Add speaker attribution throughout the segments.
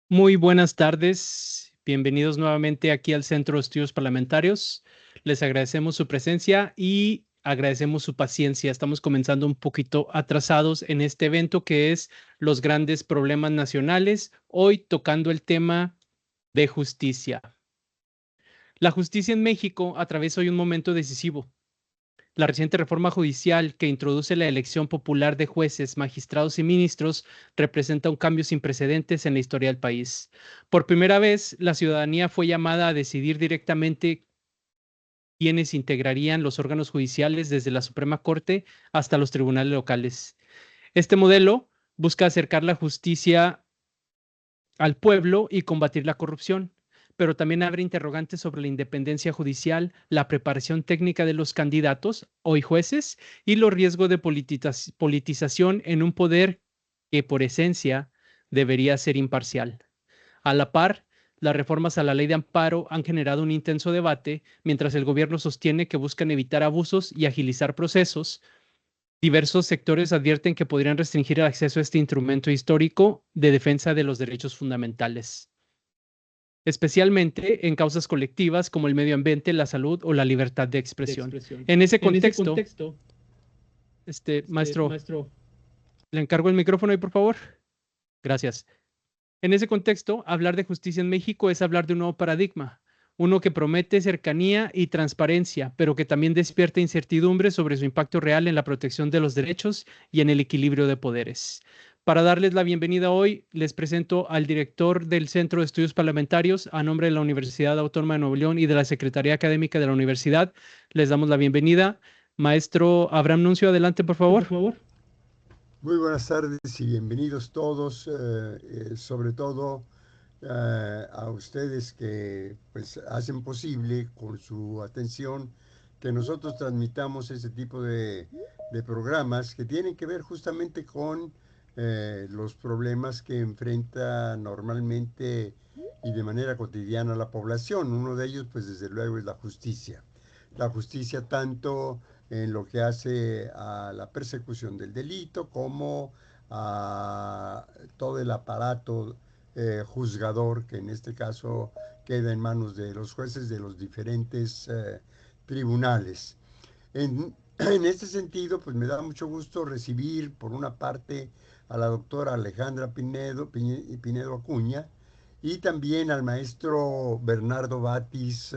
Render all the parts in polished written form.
Speaker 1: Muy buenas tardes. Bienvenidos nuevamente aquí al Centro de Estudios Parlamentarios. Les agradecemos su presencia y agradecemos su paciencia. Estamos comenzando un poquito atrasados en este evento que es los grandes problemas nacionales, hoy tocando el tema de justicia. La justicia en México atraviesa hoy un momento decisivo. La reciente reforma judicial que introduce la elección popular de jueces, magistrados y ministros representa un cambio sin precedentes en la historia del país. Por primera vez, la ciudadanía fue llamada a decidir directamente quiénes integrarían los órganos judiciales desde la Suprema Corte hasta los tribunales locales. Este modelo busca acercar la justicia al pueblo y combatir la corrupción, pero también abre interrogantes sobre la independencia judicial, la preparación técnica de los candidatos, hoy jueces, y los riesgos de politización en un poder que por esencia debería ser imparcial. A la par, las reformas a la ley de amparo han generado un intenso debate, mientras el gobierno sostiene que buscan evitar abusos y agilizar procesos. Diversos sectores advierten que podrían restringir el acceso a este instrumento histórico de defensa de los derechos fundamentales, especialmente en causas colectivas como el medio ambiente, la salud o la libertad de expresión. En ese contexto, maestro, le encargo el micrófono ahí, por favor. Gracias. En ese contexto, hablar de justicia en México es hablar de un nuevo paradigma, uno que promete cercanía y transparencia, pero que también despierta incertidumbre sobre su impacto real en la protección de los derechos y en el equilibrio de poderes. Para darles la bienvenida hoy, les presento al director del Centro de Estudios Parlamentarios a nombre de la Universidad Autónoma de Nuevo León y de la Secretaría Académica de la Universidad. Les damos la bienvenida. Maestro Abraham Nuncio, adelante, por favor.
Speaker 2: Muy buenas tardes y bienvenidos todos, sobre todo a ustedes que pues hacen posible con su atención que nosotros transmitamos ese tipo de programas que tienen que ver justamente con los problemas que enfrenta normalmente y de manera cotidiana la población. Uno de ellos, pues desde luego, es la justicia. La justicia tanto en lo que hace a la persecución del delito como a todo el aparato juzgador que en este caso queda en manos de los jueces de los diferentes tribunales. En este sentido, pues me da mucho gusto recibir por una parte a la doctora Alejandra Pinedo Acuña y también al maestro Bernardo Batis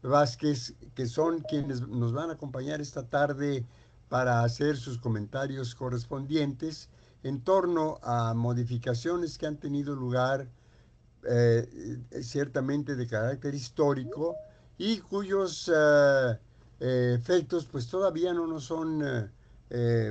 Speaker 2: Vázquez, que son quienes nos van a acompañar esta tarde para hacer sus comentarios correspondientes en torno a modificaciones que han tenido lugar ciertamente de carácter histórico y cuyos efectos pues todavía no nos son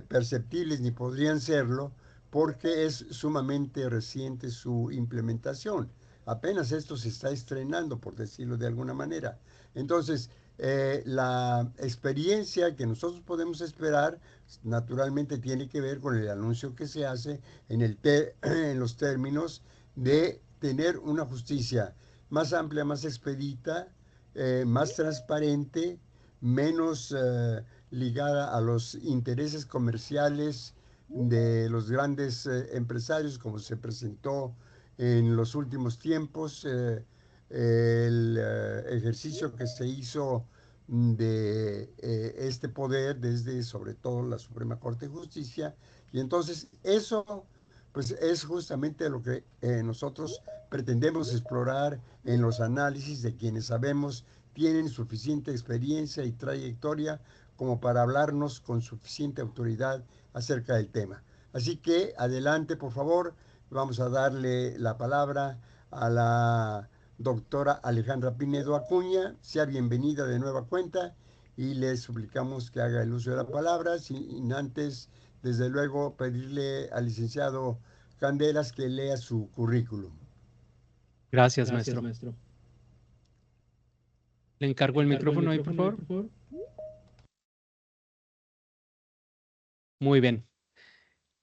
Speaker 2: perceptibles ni podrían serlo porque es sumamente reciente su implementación. Apenas esto se está estrenando, por decirlo de alguna manera. Entonces, la experiencia que nosotros podemos esperar naturalmente tiene que ver con el anuncio que se hace en los términos de tener una justicia más amplia, más expedita, más transparente, menos ligada a los intereses comerciales de los grandes empresarios, como se presentó en los últimos tiempos, el ejercicio que se hizo de este poder desde sobre todo la Suprema Corte de Justicia. Y entonces eso pues es justamente lo que nosotros pretendemos explorar en los análisis de quienes sabemos tienen suficiente experiencia y trayectoria como para hablarnos con suficiente autoridad acerca del tema. Así que adelante, por favor, vamos a darle la palabra a la doctora Alejandra Pinedo Acuña. Sea bienvenida de nueva cuenta y le suplicamos que haga el uso de la palabra sin antes, desde luego, pedirle al licenciado Candelas que lea su currículum.
Speaker 1: Gracias, maestro. Le encargo el micrófono ahí, por favor. Muy bien.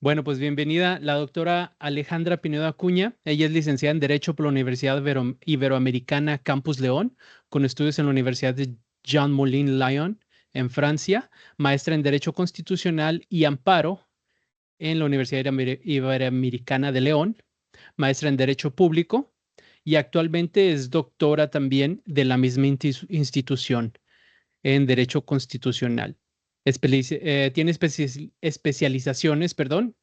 Speaker 1: Bueno, pues bienvenida la doctora Alejandra Pinedo Acuña. Ella es licenciada en Derecho por la Universidad Iberoamericana Campus León, con estudios en la Universidad de Jean Moulin Lyon en Francia, maestra en Derecho Constitucional y Amparo en la Universidad Iberoamericana de León, maestra en Derecho Público y actualmente es doctora también de la misma institución en Derecho Constitucional. Tiene especializaciones, perdón,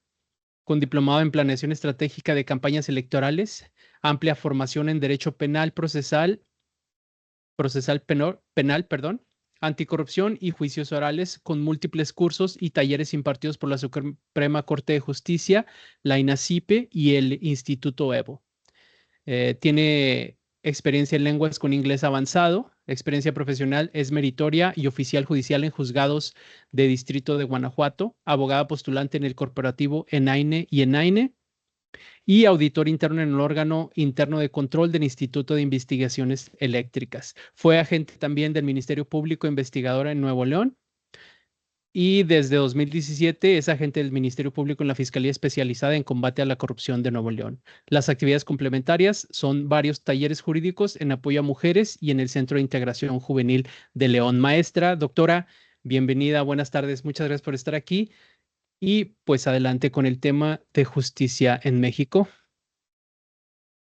Speaker 1: con diplomado en Planeación Estratégica de Campañas Electorales, amplia formación en Derecho Penal, perdón, Anticorrupción y Juicios Orales, con múltiples cursos y talleres impartidos por la Suprema Corte de Justicia, la INACIPE y el Instituto Evo. Tiene experiencia en lenguas con inglés avanzado, experiencia profesional, es meritoria y oficial judicial en juzgados de Distrito de Guanajuato, abogada postulante en el corporativo ENAINE y ENAINE y auditor interno en el órgano interno de control del Instituto de Investigaciones Eléctricas. Fue agente también del Ministerio Público investigadora en Nuevo León y desde 2017 es agente del Ministerio Público en la Fiscalía Especializada en Combate a la Corrupción de Nuevo León. Las actividades complementarias son varios talleres jurídicos en apoyo a mujeres y en el Centro de Integración Juvenil de León. Maestra, doctora, bienvenida, buenas tardes, muchas gracias por estar aquí. Y pues adelante con el tema de justicia en México.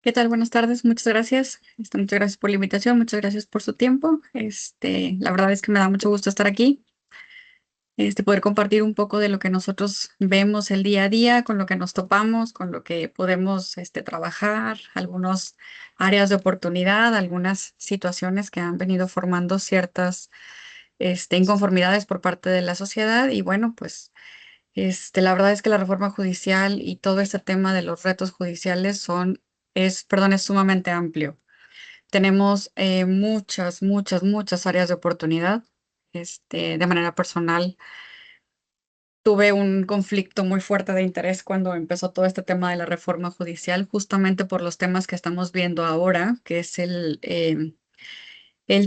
Speaker 3: ¿Qué tal? Buenas tardes, muchas gracias. Muchas gracias por la invitación, muchas gracias por su tiempo. La verdad es que me da mucho gusto estar aquí, poder compartir un poco de lo que nosotros vemos el día a día, con lo que nos topamos, con lo que podemos trabajar, algunas áreas de oportunidad, algunas situaciones que han venido formando ciertas inconformidades por parte de la sociedad. Y bueno, pues la verdad es que la reforma judicial y todo este tema de los retos judiciales es sumamente amplio. Tenemos muchas áreas de oportunidad. De manera personal, tuve un conflicto muy fuerte de interés cuando empezó todo este tema de la reforma judicial, justamente por los temas que estamos viendo ahora, que es el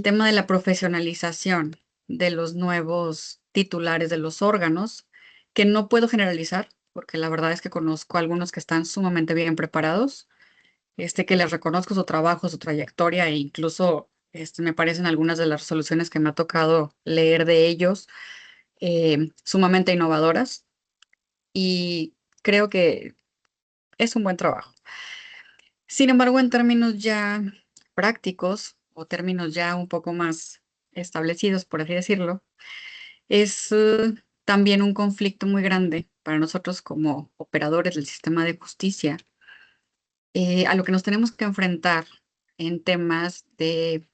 Speaker 3: tema de la profesionalización de los nuevos titulares de los órganos, que no puedo generalizar, porque la verdad es que conozco a algunos que están sumamente bien preparados, que les reconozco su trabajo, su trayectoria e incluso me parecen algunas de las resoluciones que me ha tocado leer de ellos sumamente innovadoras y creo que es un buen trabajo. Sin embargo, en términos ya prácticos o términos ya un poco más establecidos, por así decirlo, es también un conflicto muy grande para nosotros como operadores del sistema de justicia, a lo que nos tenemos que enfrentar en temas de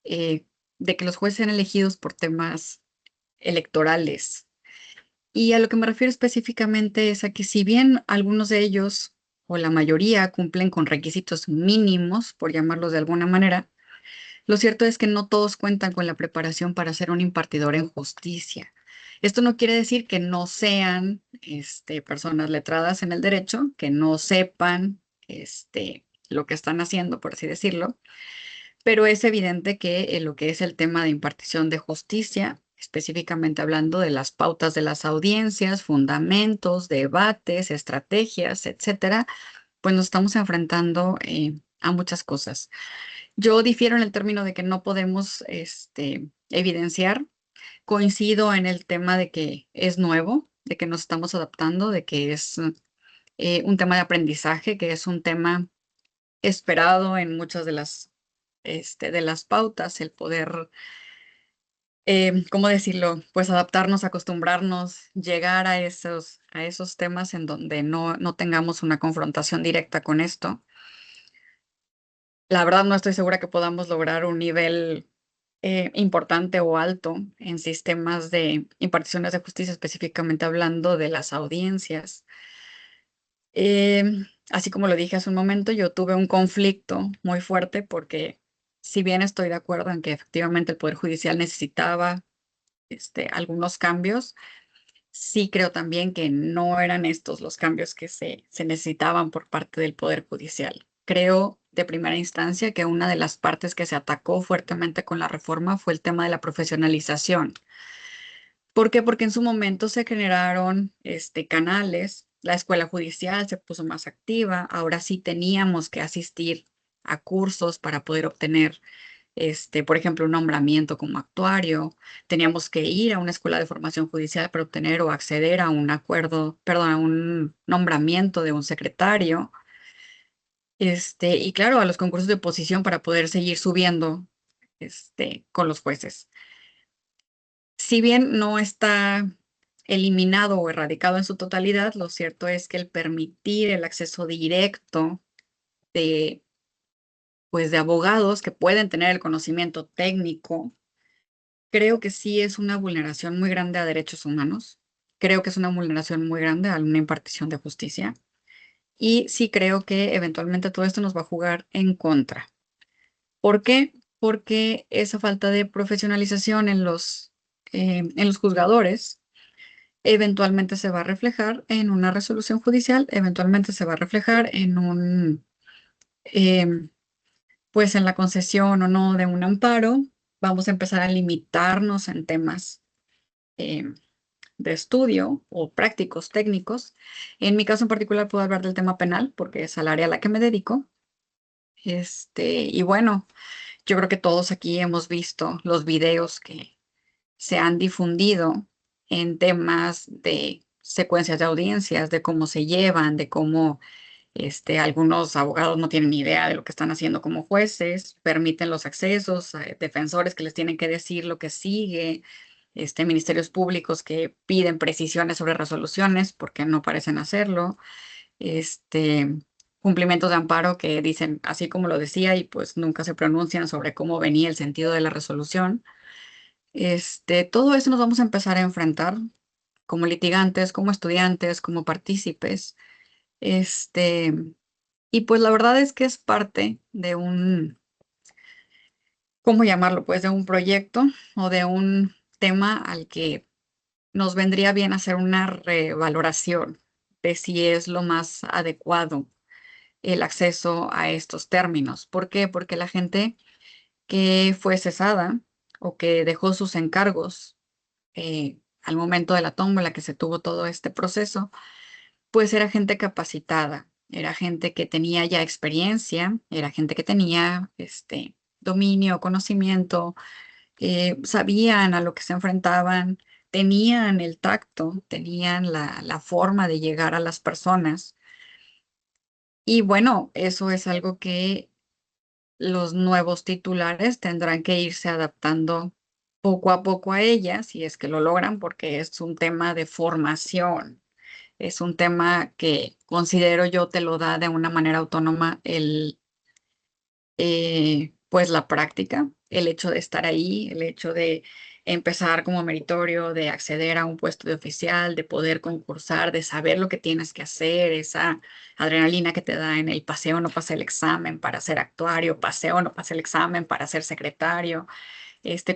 Speaker 3: que los jueces sean elegidos por temas electorales. Y a lo que me refiero específicamente es a que si bien algunos de ellos o la mayoría cumplen con requisitos mínimos, por llamarlos de alguna manera, lo cierto es que no todos cuentan con la preparación para ser un impartidor en justicia. Esto no quiere decir que no sean personas letradas en el derecho, que no sepan lo que están haciendo, por así decirlo, pero es evidente que lo que es el tema de impartición de justicia, específicamente hablando de las pautas de las audiencias, fundamentos, debates, estrategias, etcétera, pues nos estamos enfrentando a muchas cosas. Yo difiero en el término de que no podemos evidenciar. Coincido en el tema de que es nuevo, de que nos estamos adaptando, de que es un tema de aprendizaje, que es un tema esperado en muchas de las pautas, el poder, ¿cómo decirlo? Pues adaptarnos, acostumbrarnos, llegar a esos temas en donde no tengamos una confrontación directa con esto. La verdad no estoy segura que podamos lograr un nivel importante o alto en sistemas de imparticiones de justicia, específicamente hablando de las audiencias. Así como lo dije hace un momento, yo tuve un conflicto muy fuerte porque si bien estoy de acuerdo en que efectivamente el Poder Judicial necesitaba algunos cambios, sí creo también que no eran estos los cambios que se necesitaban por parte del Poder Judicial. Creo de primera instancia que una de las partes que se atacó fuertemente con la reforma fue el tema de la profesionalización. ¿Por qué? Porque en su momento se generaron canales, la escuela judicial se puso más activa, ahora sí teníamos que asistir a cursos para poder obtener por ejemplo, un nombramiento como actuario, teníamos que ir a una escuela de formación judicial para obtener o acceder a un acuerdo, perdón, a un nombramiento de un secretario. Y claro, a los concursos de oposición para poder seguir subiendo con los jueces. Si bien no está eliminado o erradicado en su totalidad, lo cierto es que el permitir el acceso directo de, pues, de abogados que pueden tener el conocimiento técnico, creo que sí es una vulneración muy grande a derechos humanos. Creo que es una vulneración muy grande a una impartición de justicia. Y sí creo que eventualmente todo esto nos va a jugar en contra. ¿Por qué? Porque esa falta de profesionalización en los juzgadores eventualmente se va a reflejar en una resolución judicial, eventualmente se va a reflejar en em, pues en la concesión o no de un amparo. Vamos a empezar a limitarnos en temas em, de estudio o prácticos técnicos. En mi caso en particular puedo hablar del tema penal porque es al área a la que me dedico. Y bueno, yo creo que todos aquí hemos visto los videos que se han difundido en temas de secuencias de audiencias, de cómo se llevan, de cómo algunos abogados no tienen ni idea de lo que están haciendo como jueces, permiten los accesos, defensores que les tienen que decir lo que sigue, ministerios públicos que piden precisiones sobre resoluciones porque no parecen hacerlo, este, cumplimientos de amparo que dicen así como lo decía y pues nunca se pronuncian sobre cómo venía el sentido de la resolución. Todo eso nos vamos a empezar a enfrentar como litigantes, como estudiantes, como partícipes. Este, y pues la verdad es que es parte de ¿cómo llamarlo? Pues de un proyecto o de un tema al que nos vendría bien hacer una revaloración de si es lo más adecuado el acceso a estos términos. ¿Por qué? Porque la gente que fue cesada o que dejó sus encargos al momento de la tómbola que se tuvo todo este proceso, pues era gente capacitada, era gente que tenía ya experiencia, era gente que tenía dominio, conocimiento, sabían a lo que se enfrentaban, tenían el tacto, tenían la forma de llegar a las personas. Y bueno, eso es algo que los nuevos titulares tendrán que irse adaptando poco a poco a ellas, si es que lo logran, porque es un tema de formación. Es un tema que considero yo te lo da de una manera autónoma pues la práctica, el hecho de estar ahí, el hecho de empezar como meritorio, de acceder a un puesto de oficial, de poder concursar, de saber lo que tienes que hacer, esa adrenalina que te da en el paseo, no pasé el examen para ser actuario, paseo, no pasé el examen para ser secretario,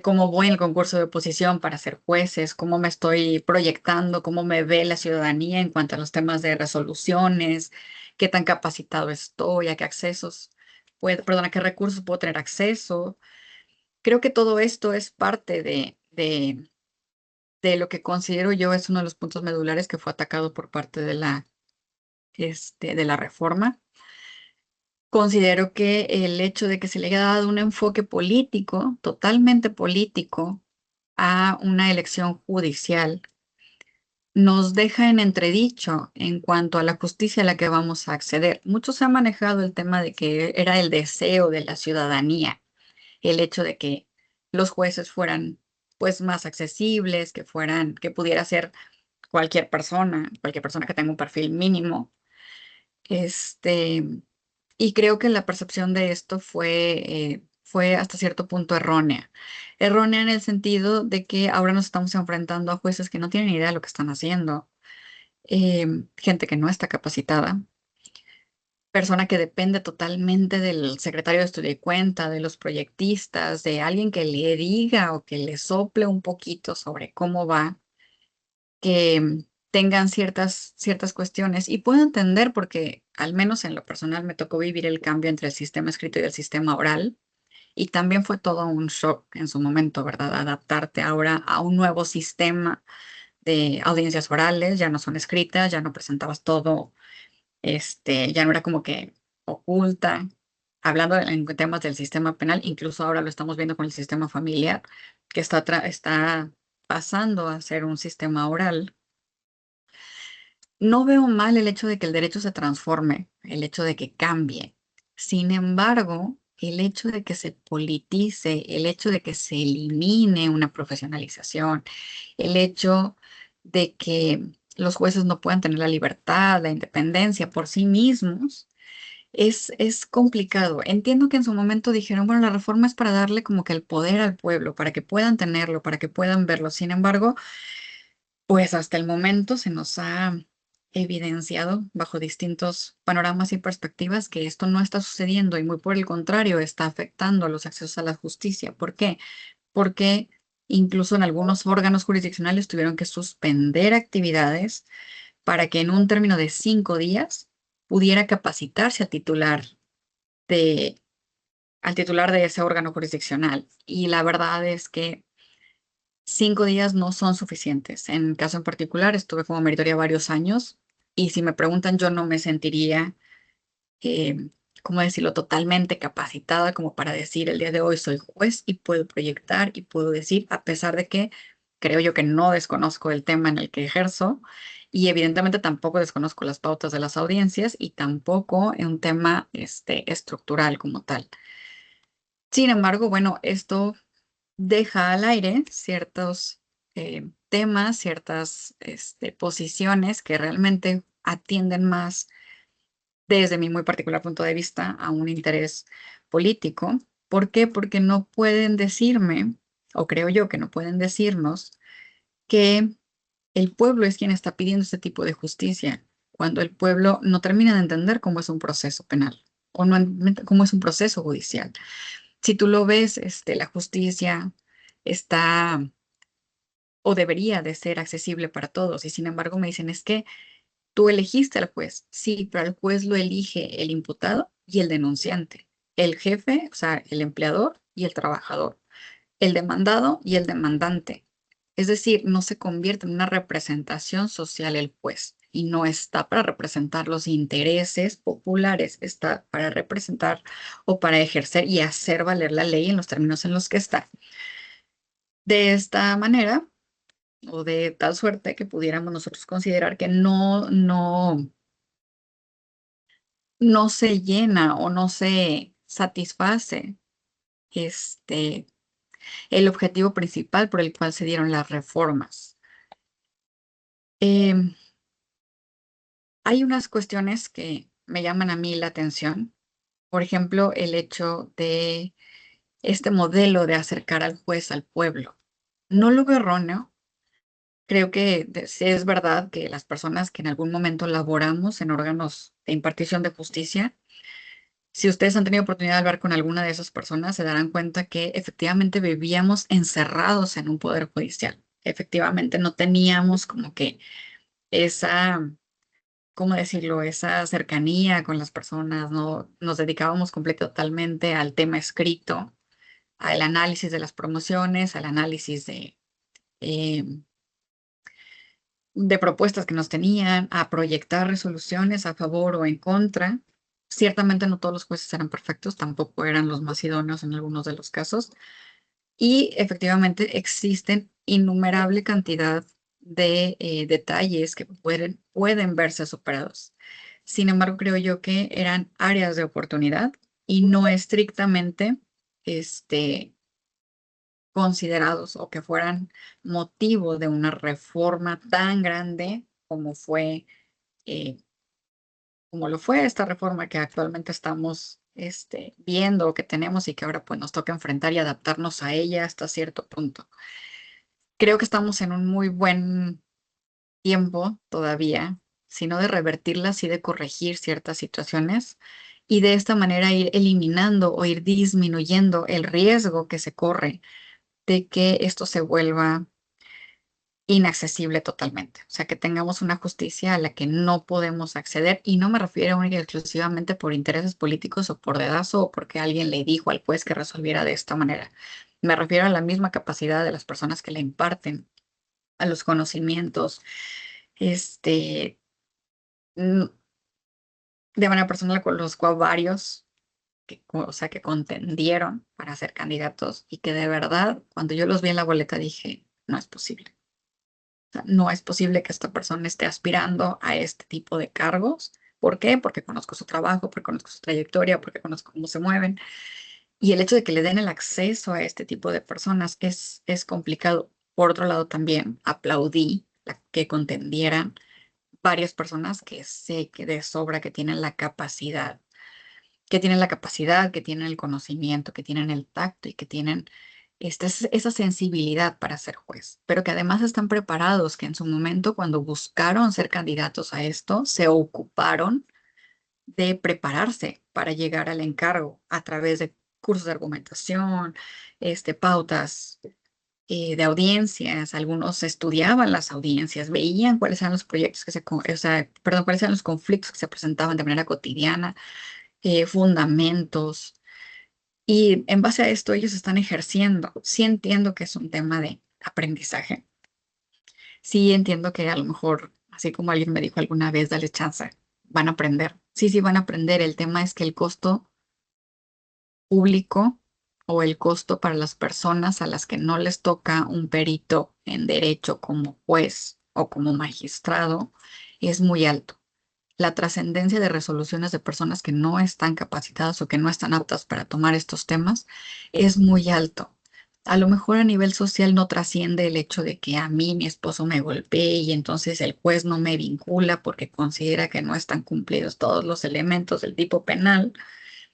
Speaker 3: cómo voy en el concurso de oposición para ser jueces, cómo me estoy proyectando, cómo me ve la ciudadanía en cuanto a los temas de resoluciones, qué tan capacitado estoy, a qué accesos perdón, a qué recursos puedo tener acceso. Creo que todo esto es parte de lo que considero yo es uno de los puntos medulares que fue atacado por parte de la reforma. Considero que el hecho de que se le haya dado un enfoque político, totalmente político, a una elección judicial, nos deja en entredicho en cuanto a la justicia a la que vamos a acceder. Mucho se ha manejado el tema de que era el deseo de la ciudadanía, el hecho de que los jueces fueran pues más accesibles, que pudiera ser cualquier persona que tenga un perfil mínimo. Este, y creo que la percepción de esto fue hasta cierto punto errónea. Errónea en el sentido de que ahora nos estamos enfrentando a jueces que no tienen idea de lo que están haciendo, gente que no está capacitada, persona que depende totalmente del secretario de Estudio y Cuenta, de los proyectistas, de alguien que le diga o que le sople un poquito sobre cómo va, que tengan ciertas cuestiones. Y puedo entender porque, al menos en lo personal, me tocó vivir el cambio entre el sistema escrito y el sistema oral. Y también fue todo un shock en su momento, ¿verdad? Adaptarte ahora a un nuevo sistema de audiencias orales, ya no son escritas, ya no presentabas todo, ya no era como que oculta. Hablando en temas del sistema penal, incluso ahora lo estamos viendo con el sistema familiar, que está pasando a ser un sistema oral. No veo mal el hecho de que el derecho se transforme, el hecho de que cambie. Sin embargo, el hecho de que se politice, el hecho de que se elimine una profesionalización, el hecho de que los jueces no puedan tener la libertad, la independencia por sí mismos, es complicado. Entiendo que en su momento dijeron, bueno, la reforma es para darle como que el poder al pueblo, para que puedan tenerlo, para que puedan verlo. Sin embargo, pues hasta el momento se nos ha evidenciado bajo distintos panoramas y perspectivas que esto no está sucediendo y muy por el contrario está afectando los accesos a la justicia. ¿Por qué? Porque incluso en algunos órganos jurisdiccionales tuvieron que suspender actividades para que en un término de 5 días pudiera capacitarse de, al titular de ese órgano jurisdiccional. Y la verdad es que 5 días no son suficientes. En mi caso en particular, estuve como meritoria varios años y si me preguntan, yo no me sentiría, eh, ¿cómo decirlo?, totalmente capacitada como para decir el día de hoy soy juez y puedo proyectar y puedo decir, a pesar de que creo yo que no desconozco el tema en el que ejerzo y evidentemente tampoco desconozco las pautas de las audiencias y tampoco en un tema estructural como tal. Sin embargo, bueno, esto deja al aire ciertos temas, ciertas posiciones que realmente atienden más, desde mi muy particular punto de vista, a un interés político. ¿Por qué? Porque no pueden decirme, o creo yo que no pueden decirnos, que el pueblo es quien está pidiendo este tipo de justicia, cuando el pueblo no termina de entender cómo es un proceso penal o no cómo es un proceso judicial. Si tú lo ves, la justicia está o debería de ser accesible para todos. Y sin embargo me dicen, es que tú elegiste al juez. Sí, pero al juez lo elige el imputado y el denunciante, el jefe, o sea, el empleador y el trabajador, el demandado y el demandante. Es decir, no se convierte en una representación social el juez y no está para representar los intereses populares, está para representar o para ejercer y hacer valer la ley en los términos en los que está. De esta manera, o de tal suerte que pudiéramos nosotros considerar que no se llena o no se satisface este, el objetivo principal por el cual se dieron las reformas. Em, Hay unas cuestiones que me llaman a mí la atención. Por ejemplo, el hecho de este modelo de acercar al juez al pueblo. No lo veo erróneo. Creo que sí es verdad que las personas que en algún momento laboramos en órganos de impartición de justicia, si ustedes han tenido oportunidad de hablar con alguna de esas personas, se darán cuenta que efectivamente vivíamos encerrados en un poder judicial. Efectivamente no teníamos como que esa, ¿cómo decirlo?, esa cercanía con las personas, no nos dedicábamos totalmente al tema escrito, al análisis de las promociones, al análisis em, de propuestas que nos tenían, a proyectar resoluciones a favor o en contra. Ciertamente no todos los jueces eran perfectos, tampoco eran los más idóneos en algunos de los casos. Y efectivamente existen innumerable cantidad de detalles que pueden verse superados. Sin embargo, creo yo que eran áreas de oportunidad y no estrictamente este, considerados o que fueran motivo de una reforma tan grande eh, como lo fue esta reforma que actualmente estamos viendo, que tenemos y que ahora pues nos toca enfrentar y adaptarnos a ella hasta cierto punto. Creo que estamos en un muy buen tiempo todavía, sino de revertirlas y de corregir ciertas situaciones y de esta manera ir eliminando o ir disminuyendo el riesgo que se corre de que esto se vuelva inaccesible totalmente. O sea, que tengamos una justicia a la que no podemos acceder y no me refiero única y exclusivamente por intereses políticos o por dedazo o porque alguien le dijo al juez que resolviera de esta manera. Me refiero a la misma capacidad de las personas que le imparten, a los conocimientos, este, mm, de manera personal conozco a varios o sea, que contendieron para ser candidatos y que de verdad, cuando yo los vi en la boleta dije, no es posible. Sea, no es posible que esta persona esté aspirando a este tipo de cargos ¿Por qué? Porque conozco su trabajo, porque conozco su trayectoria, porque conozco cómo se mueven. Y el hecho de que le den el acceso a este tipo de personas es complicado. Por otro lado, también aplaudí que contendieran varias personas que sé que de sobra que tienen la capacidad, que tienen el conocimiento, que tienen el tacto y que tienen esa sensibilidad para ser juez, pero que además están preparados, que en su momento cuando buscaron ser candidatos a esto, se ocuparon de prepararse para llegar al encargo a través de cursos de argumentación, pautas de audiencias. Algunos estudiaban las audiencias, veían cuáles eran los proyectos cuáles eran los conflictos que se presentaban de manera cotidiana, fundamentos. Y en base a esto ellos están ejerciendo. Sí entiendo que es un tema de aprendizaje. Sí entiendo que a lo mejor, así como alguien me dijo alguna vez, dale chance, van a aprender. Sí, sí van a aprender. El tema es que el costo público o el costo para las personas a las que no les toca un perito en derecho como juez o como magistrado es muy alto. La trascendencia de resoluciones de personas que no están capacitadas o que no están aptas para tomar estos temas es muy alto. A lo mejor a nivel social no trasciende el hecho de que a mí mi esposo me golpee y entonces el juez no me vincula porque considera que no están cumplidos todos los elementos del tipo penal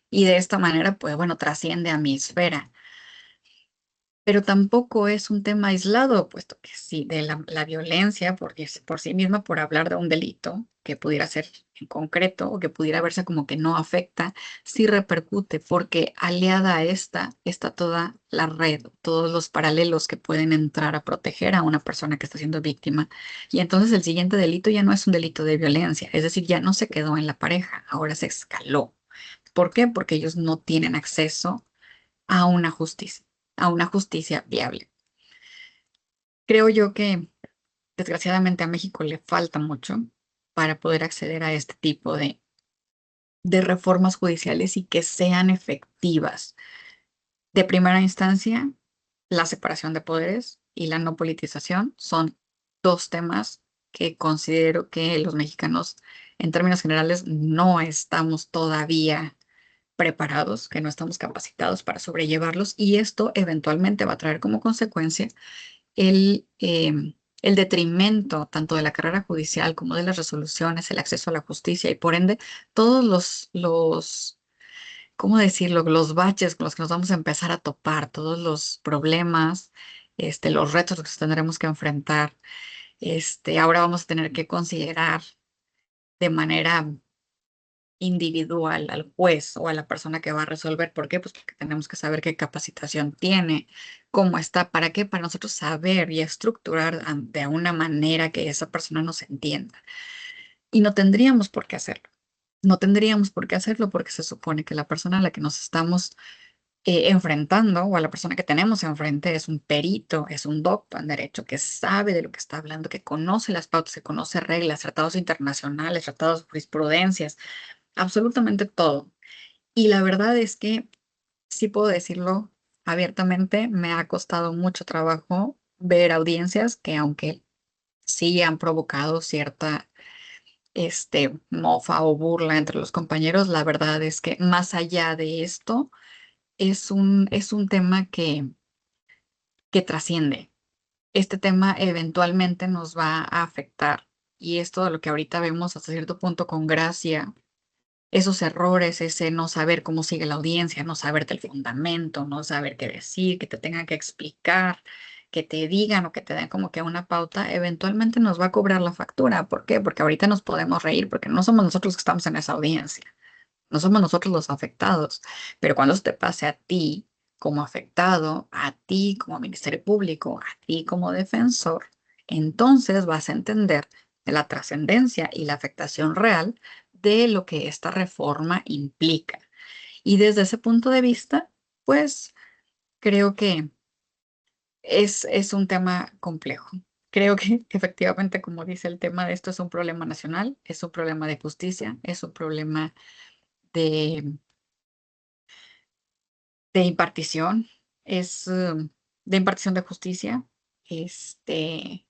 Speaker 3: y de esta manera, pues bueno, trasciende a mi esfera. Pero tampoco es un tema aislado, puesto que sí, de la violencia por sí misma, por hablar de un delito que pudiera ser en concreto o que pudiera verse como que no afecta, sí repercute, porque aliada a esta está toda la red, todos los paralelos que pueden entrar a proteger a una persona que está siendo víctima. Y entonces el siguiente delito ya no es un delito de violencia, es decir, ya no se quedó en la pareja, ahora se escaló. ¿Por qué? Porque ellos no tienen acceso a a una justicia viable. Creo yo que desgraciadamente a México le falta mucho para poder acceder a este tipo de reformas judiciales y que sean efectivas. De primera instancia, la separación de poderes y la no politización son dos temas que considero que los mexicanos, en términos generales, no estamos todavía preparados, que no estamos capacitados para sobrellevarlos y esto eventualmente va a traer como consecuencia el detrimento tanto de la carrera judicial como de las resoluciones, el acceso a la justicia y por ende todos ¿cómo decirlo? Los baches con los que nos vamos a empezar a topar, todos los problemas, los retos que tendremos que enfrentar. Ahora vamos a tener que considerar de manera individual al juez o a la persona que va a resolver. ¿Por qué? Pues porque tenemos que saber qué capacitación tiene, cómo está, para qué, para nosotros saber y estructurar de una manera que esa persona nos entienda. Y no tendríamos por qué hacerlo. No tendríamos por qué hacerlo porque se supone que la persona a la que nos estamos enfrentando o a la persona que tenemos enfrente es un perito, es un doctor en derecho que sabe de lo que está hablando, que conoce las pautas, que conoce reglas, tratados internacionales, tratados de jurisprudencias, absolutamente todo. Y la verdad es que sí puedo decirlo abiertamente, me ha costado mucho trabajo ver audiencias que aunque sí han provocado cierta mofa o burla entre los compañeros, la verdad es que más allá de esto, es un tema que trasciende. Este tema eventualmente nos va a afectar y esto de lo que ahorita vemos hasta cierto punto con gracia esos errores, ese no saber cómo sigue la audiencia, no saberte el fundamento, no saber qué decir, que te tengan que explicar, que te digan o que te den como que una pauta, eventualmente nos va a cobrar la factura. ¿Por qué? Porque ahorita nos podemos reír, porque no somos nosotros los que estamos en esa audiencia, no somos nosotros los afectados, pero cuando eso te pase a ti como afectado, a ti como Ministerio Público, a ti como defensor, entonces vas a entender la trascendencia y la afectación real de lo que esta reforma implica. Y desde ese punto de vista, pues creo que es un tema complejo. Creo que efectivamente, como dice el tema de esto, es un problema nacional, es un problema de justicia, es un problema de de impartición, es de impartición de justicia. Este,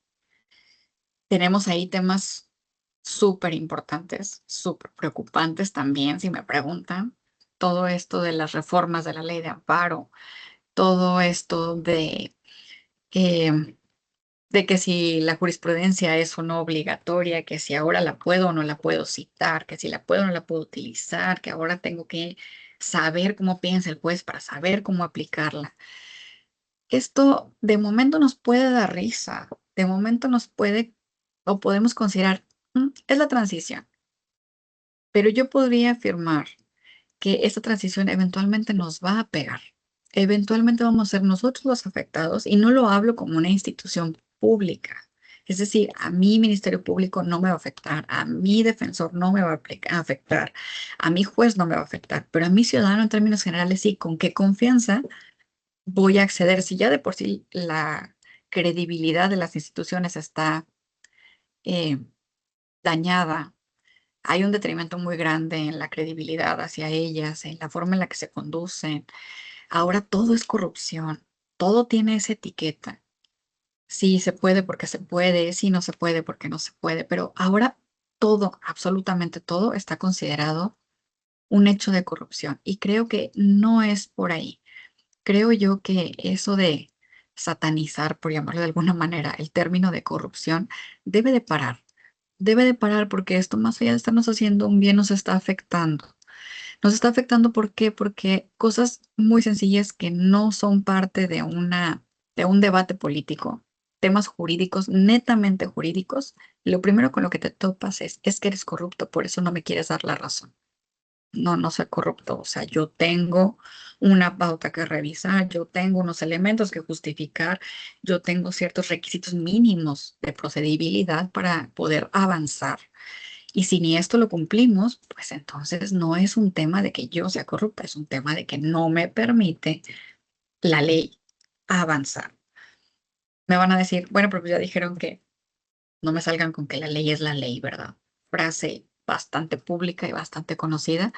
Speaker 3: tenemos ahí temas súper importantes, súper preocupantes también, si me preguntan. Todo esto de las reformas de la ley de amparo, todo esto em, de que si la jurisprudencia es o no obligatoria, que si ahora la puedo o no la puedo citar, que si la puedo o no la puedo utilizar, que ahora tengo que saber cómo piensa el juez para saber cómo aplicarla. Esto de momento nos puede dar risa, de momento nos puede o podemos considerar, es la transición, pero yo podría afirmar que esta transición eventualmente nos va a pegar. Eventualmente vamos a ser nosotros los afectados y no lo hablo como una institución pública. Es decir, a mi Ministerio Público no me va a afectar, a mi defensor no me va a afectar, a mi juez no me va a afectar, pero a mi ciudadano en términos generales sí, con qué confianza voy a acceder. Si ya de por sí la credibilidad de las instituciones está eh, dañada, hay un detrimento muy grande en la credibilidad hacia ellas, en la forma en la que se conducen. Ahora todo es corrupción, todo tiene esa etiqueta. Sí se puede porque se puede, sí no se puede porque no se puede, pero ahora todo, absolutamente todo está considerado un hecho de corrupción y creo que no es por ahí. Creo yo que eso de satanizar, por llamarlo de alguna manera, el término de corrupción debe de parar. Debe de parar porque esto, más allá de estarnos haciendo un bien, nos está afectando. Nos está afectando, ¿por qué? Porque cosas muy sencillas que no son parte de un debate político, temas jurídicos, netamente jurídicos, lo primero con lo que te topas es que eres corrupto, por eso no me quieres dar la razón. No, no soy corrupto. O sea, yo tengo una pauta que revisar, yo tengo unos elementos que justificar, yo tengo ciertos requisitos mínimos de procedibilidad para poder avanzar. Y si ni esto lo cumplimos, pues entonces no es un tema de que yo sea corrupta, es un tema de que no me permite la ley avanzar. Me van a decir, bueno, pero pues ya dijeron que no me salgan con que la ley es la ley, ¿verdad? Frase bastante pública y bastante conocida.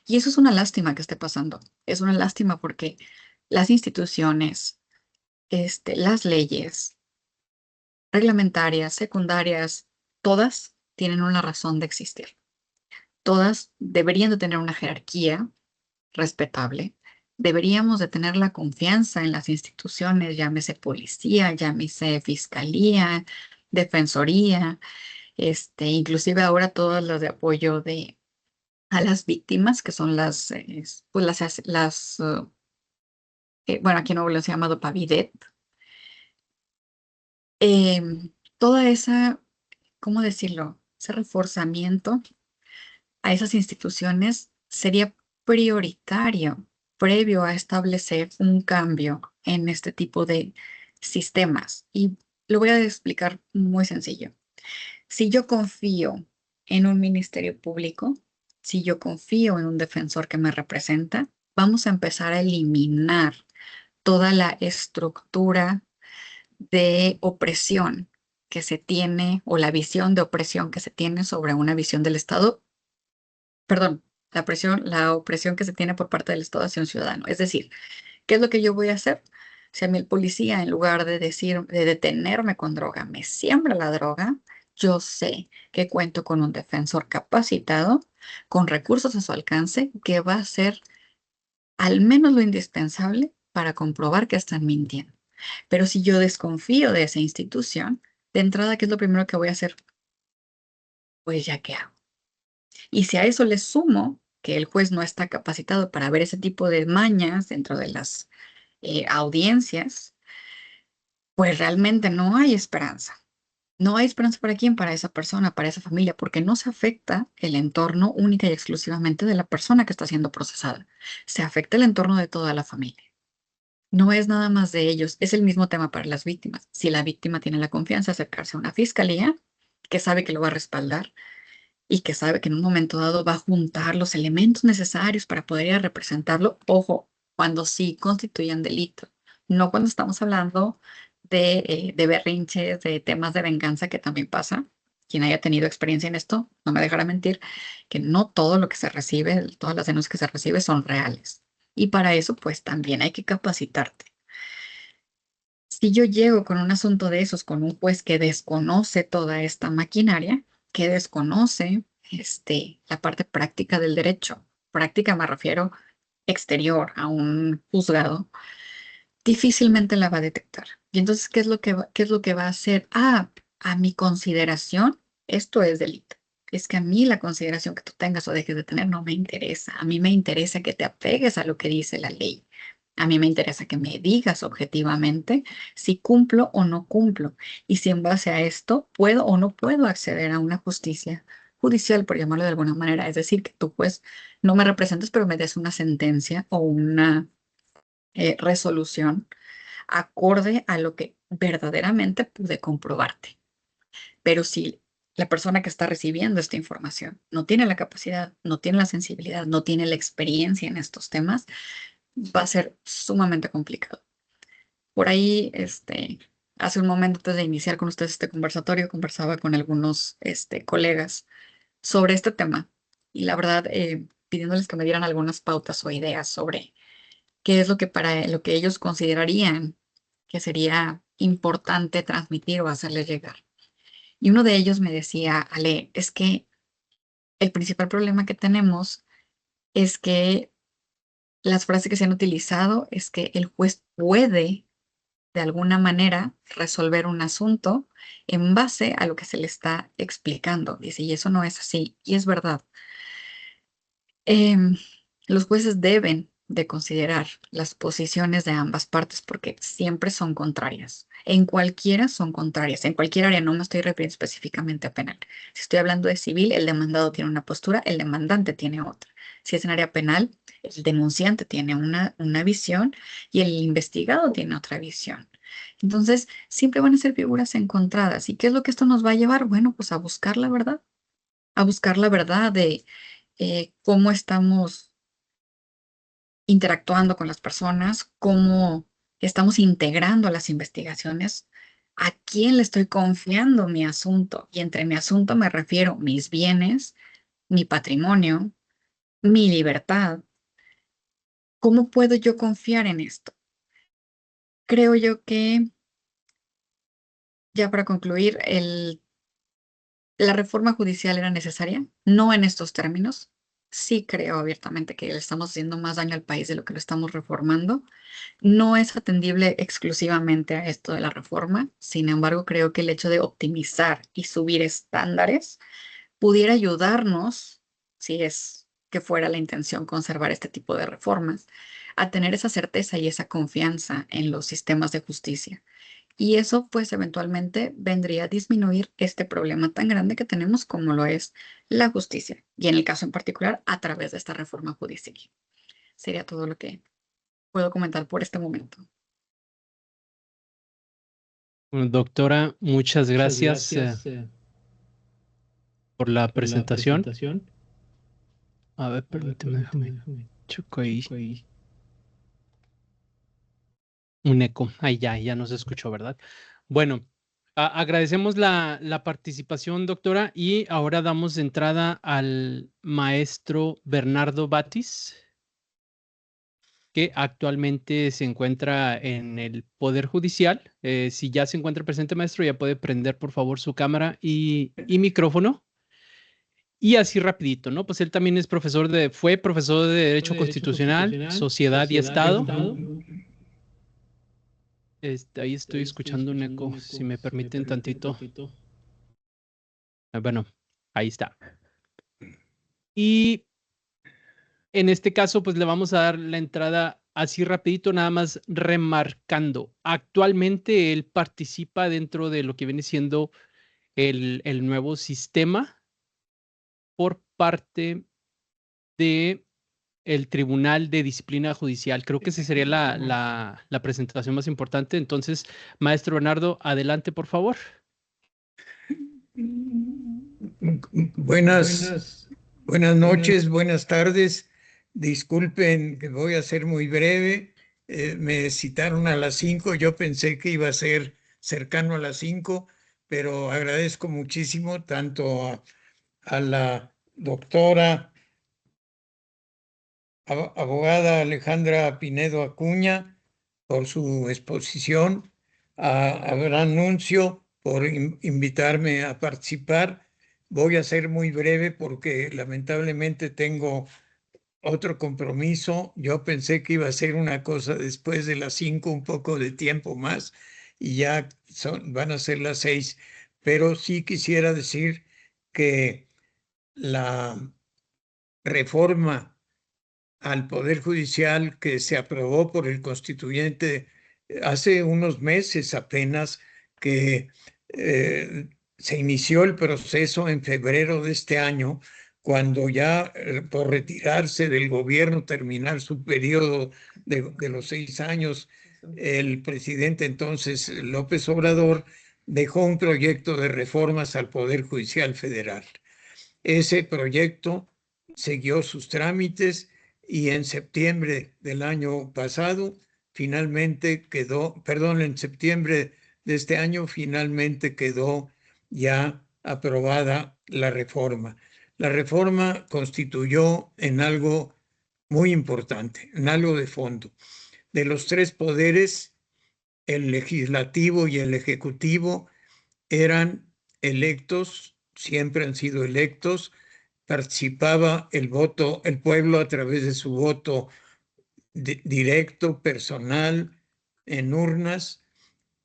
Speaker 3: Y eso es una lástima que esté pasando. Es una lástima porque las instituciones, las leyes reglamentarias, secundarias, todas tienen una razón de existir. Todas deberían de tener una jerarquía respetable. Deberíamos de tener la confianza en las instituciones, llámese policía, llámese fiscalía, defensoría, inclusive ahora todas las de apoyo a las víctimas, que son pues bueno, aquí en Nuevo León se llama Dopavidet. Toda esa, ¿cómo decirlo? Ese reforzamiento a esas instituciones sería prioritario previo a establecer un cambio en este tipo de sistemas. Y lo voy a explicar muy sencillo. Si yo confío en un ministerio público, si yo confío en un defensor que me representa, vamos a empezar a eliminar toda la estructura de opresión que se tiene o la visión de opresión que se tiene sobre una visión del Estado, perdón, la opresión que se tiene por parte del Estado hacia un ciudadano. Es decir, ¿qué es lo que yo voy a hacer? Si a mí el policía, en lugar de decir, de detenerme con droga, me siembra la droga, yo sé que cuento con un defensor capacitado, con recursos a su alcance, que va a hacer al menos lo indispensable para comprobar que están mintiendo. Pero si yo desconfío de esa institución, de entrada, ¿qué es lo primero que voy a hacer? Pues ya qué hago. Y si a eso le sumo que el juez no está capacitado para ver ese tipo de mañas dentro de las audiencias, pues realmente no hay esperanza. No hay esperanza para quién, para esa persona, para esa familia, porque no se afecta el entorno única y exclusivamente de la persona que está siendo procesada. Se afecta el entorno de toda la familia. No es nada más de ellos, es el mismo tema para las víctimas. Si la víctima tiene la confianza de acercarse a una fiscalía que sabe que lo va a respaldar y que sabe que en un momento dado va a juntar los elementos necesarios para poder ir a representarlo, ojo, cuando sí constituyan delito, no cuando estamos hablando de berrinches, de temas de venganza que también pasa. Quien haya tenido experiencia en esto, no me dejará mentir, que no todo lo que se recibe, todas las denuncias que se recibe son reales. Y para eso, pues también hay que capacitarte. Si yo llego con un asunto de esos, con un juez que desconoce toda esta maquinaria, que desconoce la parte práctica del derecho. Práctica me refiero exterior a un juzgado, difícilmente la va a detectar. Y entonces, qué es lo que va a hacer? Ah, a mi consideración, esto es delito. Es que a mí la consideración que tú tengas o dejes de tener no me interesa. A mí me interesa que te apegues a lo que dice la ley. A mí me interesa que me digas objetivamente si cumplo o no cumplo y si en base a esto puedo o no puedo acceder a una justicia judicial, por llamarlo de alguna manera. Es decir, que tú pues no me representes, pero me des una sentencia o una resolución acorde a lo que verdaderamente pude comprobarte. Pero si la persona que está recibiendo esta información no tiene la capacidad, no tiene la sensibilidad, no tiene la experiencia en estos temas, va a ser sumamente complicado. Por ahí, hace un momento antes de iniciar con ustedes este conversatorio, conversaba con algunos colegas sobre este tema y la verdad, pidiéndoles que me dieran algunas pautas o ideas sobre qué es lo que para lo que ellos considerarían que sería importante transmitir o hacerles llegar. Y uno de ellos me decía, Ale, es que el principal problema que tenemos es que las frases que se han utilizado es que el juez puede de alguna manera resolver un asunto en base a lo que se le está explicando. Dice, y eso no es así. Y es verdad. Em, los jueces deben de considerar las posiciones de ambas partes porque siempre son contrarias. En cualquiera son contrarias. En cualquier área, no me estoy refiriendo específicamente a penal. Si estoy hablando de civil, el demandado tiene una postura, el demandante tiene otra. Si es en área penal, el denunciante tiene una visión y el investigado tiene otra visión. Entonces, siempre van a ser figuras encontradas. ¿Y qué es lo que esto nos va a llevar? Bueno, pues a buscar la verdad de cómo estamos interactuando con las personas, cómo estamos integrando las investigaciones, a quién le estoy confiando mi asunto. Y entre mi asunto me refiero mis bienes, mi patrimonio, mi libertad. ¿Cómo puedo yo confiar en esto? Creo yo que, ya para concluir, la reforma judicial era necesaria, no en estos términos. Sí creo abiertamente que le estamos haciendo más daño al país de lo que lo estamos reformando. No es atendible exclusivamente a esto de la reforma. Sin embargo, creo que el hecho de optimizar y subir estándares pudiera ayudarnos, si es que fuera la intención conservar este tipo de reformas, a tener esa certeza y esa confianza en los sistemas de justicia. Y eso pues eventualmente vendría a disminuir este problema tan grande que tenemos como lo es la justicia. Y en el caso en particular, a través de esta reforma judicial. Sería todo lo que puedo comentar por este momento.
Speaker 1: Bueno, doctora, muchas gracias por la presentación. A ver, permíteme, déjame checo ahí. Un eco. Ahí ya no se escuchó, ¿verdad? Bueno, agradecemos la participación, doctora, y ahora damos entrada al maestro Bernardo Batis, que actualmente se encuentra en el Poder Judicial. Si ya se encuentra presente, maestro, ya puede prender, por favor, su cámara y micrófono. Y así rapidito, ¿no? Pues él también es fue profesor de Derecho Constitucional, Sociedad y Estado. Ahí estoy escuchando un eco, si me permiten tantito. Bueno, ahí está. Y en este caso, pues le vamos a dar la entrada así rapidito, nada más remarcando. Actualmente él participa dentro de lo que viene siendo el nuevo sistema por parte de el Tribunal de Disciplina Judicial. Creo que esa sería la presentación más importante. Entonces, maestro Bernardo, adelante, por favor.
Speaker 4: Buenas noches, buenas tardes. Disculpen que voy a ser muy breve. Me citaron a las 5. Yo pensé que iba a ser cercano a las 5, pero agradezco muchísimo tanto a la doctora abogada Alejandra Pinedo Acuña por su exposición, a Gran Nuncio por invitarme a participar. Voy a ser muy breve porque lamentablemente tengo otro compromiso. Yo pensé que iba a ser una cosa después de las 5, un poco de tiempo más, y ya van a ser las 6. Pero sí quisiera decir que la reforma al Poder Judicial que se aprobó por el constituyente hace unos meses apenas, que se inició el proceso en febrero de este año, cuando ya por retirarse del gobierno, terminar su periodo de los 6 años, el presidente entonces López Obrador dejó un proyecto de reformas al Poder Judicial Federal. Ese proyecto siguió sus trámites y en septiembre del año pasado finalmente quedó, perdón, en septiembre de este año finalmente quedó ya aprobada la reforma. La reforma constituyó en algo muy importante, en algo de fondo. De los 3 poderes, el legislativo y el ejecutivo eran electos, siempre han sido electos. Participaba el pueblo a través de su voto directo, personal, en urnas,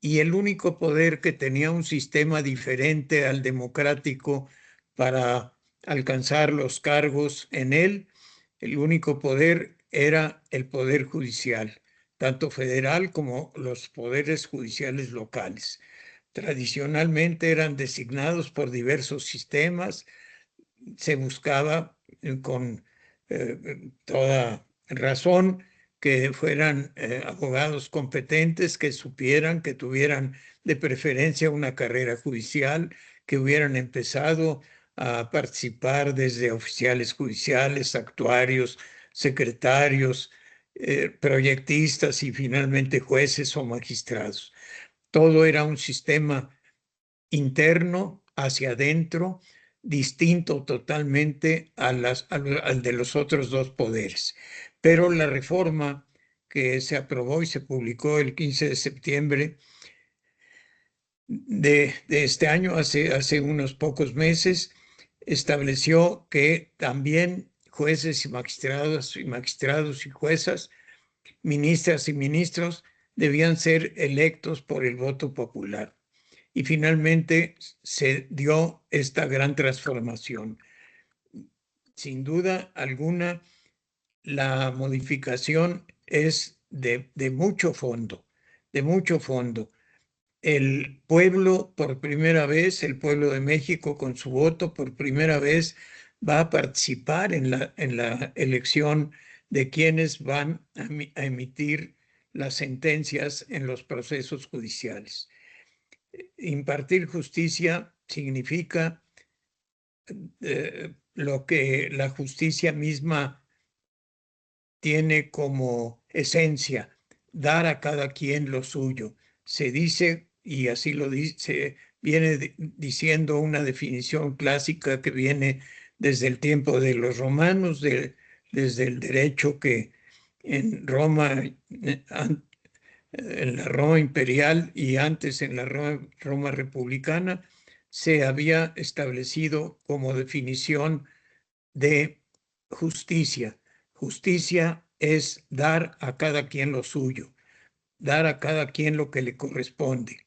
Speaker 4: y el único poder que tenía un sistema diferente al democrático para alcanzar los cargos en él, el único poder era el poder judicial, tanto federal como los poderes judiciales locales. Tradicionalmente eran designados por diversos sistemas. Se buscaba con toda razón que fueran abogados competentes, que supieran, que tuvieran de preferencia una carrera judicial, que hubieran empezado a participar desde oficiales judiciales, actuarios, secretarios, proyectistas y finalmente jueces o magistrados. Todo era un sistema interno hacia adentro, distinto totalmente al de los otros 2 poderes. Pero la reforma que se aprobó y se publicó el 15 de septiembre de este año, hace unos pocos meses, estableció que también jueces y magistrados y juezas, ministras y ministros, debían ser electos por el voto popular. Y finalmente se dio esta gran transformación. Sin duda alguna, la modificación es de mucho fondo, de mucho fondo. El pueblo, por primera vez, el pueblo de México con su voto, por primera vez va a participar en la elección de quienes van a emitir las sentencias en los procesos judiciales. Impartir justicia significa lo que la justicia misma tiene como esencia, dar a cada quien lo suyo. Se dice, y así lo dice, viene diciendo una definición clásica que viene desde el tiempo de los romanos, desde el derecho que en Roma, en la Roma imperial y antes en la Roma republicana, se había establecido como definición de justicia. Justicia es dar a cada quien lo suyo, dar a cada quien lo que le corresponde.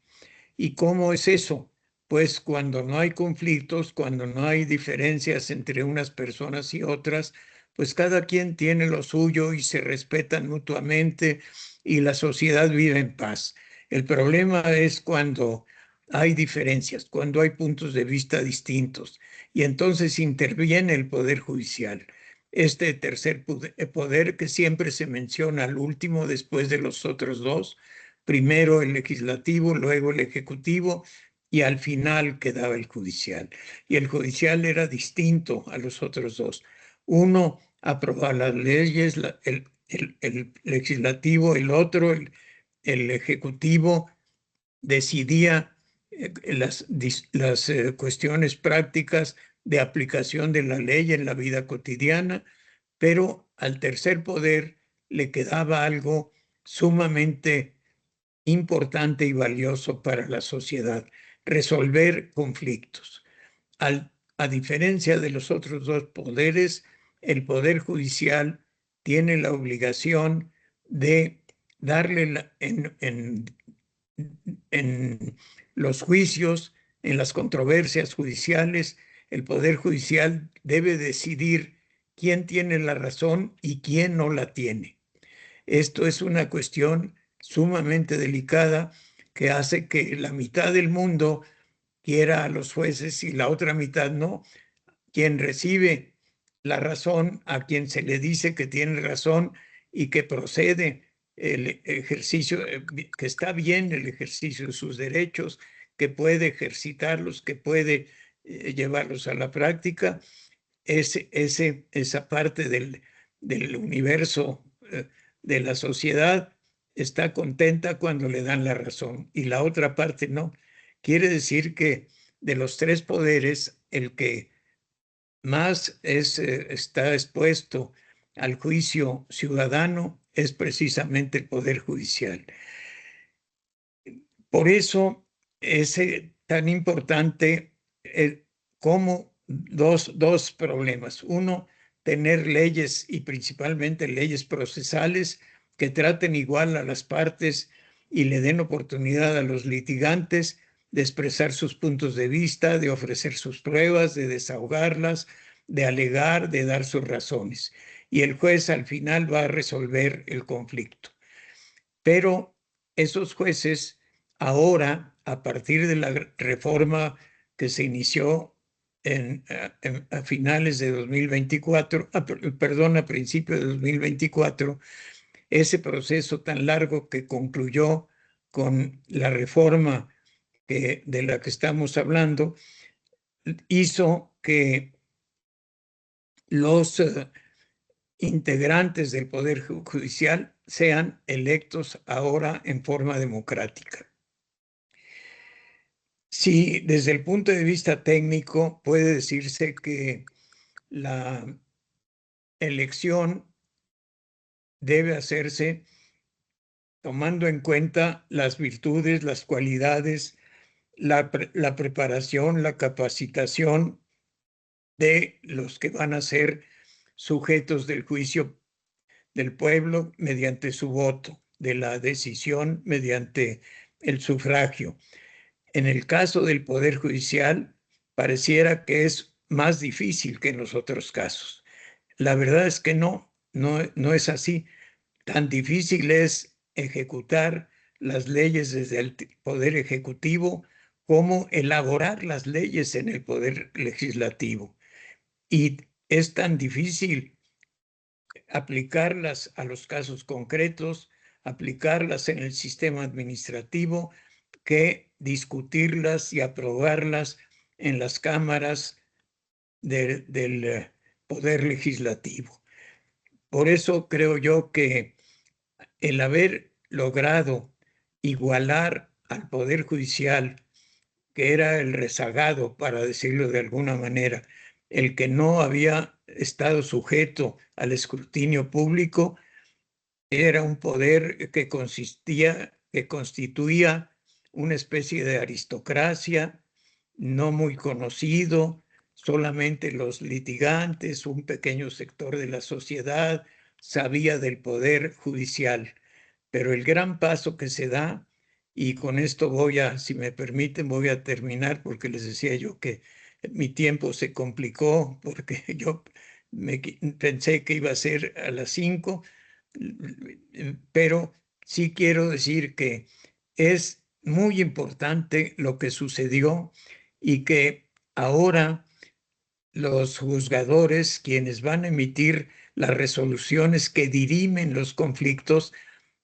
Speaker 4: ¿Y cómo es eso? Pues cuando no hay conflictos, cuando no hay diferencias entre unas personas y otras, pues cada quien tiene lo suyo y se respetan mutuamente y la sociedad vive en paz. El problema es cuando hay diferencias, cuando hay puntos de vista distintos, y entonces interviene el Poder Judicial. Este tercer poder que siempre se menciona al último después de los otros 2, primero el legislativo, luego el ejecutivo, y al final quedaba el judicial. Y el judicial era distinto a los otros 2. Uno aprobaba las leyes, el legislativo, el otro, el ejecutivo, decidía las cuestiones prácticas de aplicación de la ley en la vida cotidiana, pero al tercer poder le quedaba algo sumamente importante y valioso para la sociedad: resolver conflictos. Al a diferencia de los otros dos poderes, el Poder Judicial tiene la obligación de darle en los juicios, en las controversias judiciales, el Poder Judicial debe decidir quién tiene la razón y quién no la tiene. Esto es una cuestión sumamente delicada que hace que la mitad del mundo quiera a los jueces y la otra mitad no. Quien recibe la razón, a quien se le dice que tiene razón y que procede el ejercicio, que está bien el ejercicio de sus derechos, que puede ejercitarlos, que puede llevarlos a la práctica, esa parte del universo de la sociedad está contenta cuando le dan la razón y la otra parte no. Quiere decir que de los tres poderes, el que más está expuesto al juicio ciudadano es precisamente el Poder Judicial. Por eso es tan importante como dos problemas. Uno, tener leyes y principalmente leyes procesales que traten igual a las partes y le den oportunidad a los litigantes de expresar sus puntos de vista, de ofrecer sus pruebas, de desahogarlas, de alegar, de dar sus razones. Y el juez al final va a resolver el conflicto. Pero esos jueces ahora, a partir de la reforma que se inició a finales de 2024, a principios de 2024, ese proceso tan largo que concluyó con la reforma de la que estamos hablando, hizo que los integrantes del Poder Judicial sean electos ahora en forma democrática. Sí, desde el punto de vista técnico puede decirse que la elección debe hacerse tomando en cuenta las virtudes, las cualidades, la preparación, la capacitación de los que van a ser sujetos del juicio del pueblo mediante su voto, de la decisión mediante el sufragio. En el caso del Poder Judicial, pareciera que es más difícil que en los otros casos. La verdad es que no es así. Tan difícil es ejecutar las leyes desde el Poder Ejecutivo como elaborar las leyes en el Poder Legislativo. Y es tan difícil aplicarlas a los casos concretos, aplicarlas en el sistema administrativo, que discutirlas y aprobarlas en las cámaras del Poder Legislativo. Por eso creo yo que el haber logrado igualar al Poder Judicial, que era el rezagado, para decirlo de alguna manera, el que no había estado sujeto al escrutinio público, era un poder que constituía una especie de aristocracia, no muy conocido, solamente los litigantes, un pequeño sector de la sociedad sabía del Poder Judicial. Pero el gran paso que se da, y con esto si me permiten, voy a terminar porque les decía yo que mi tiempo se complicó porque yo pensé que iba a ser a las 5, pero sí quiero decir que es muy importante lo que sucedió y que ahora los juzgadores, quienes van a emitir las resoluciones que dirimen los conflictos,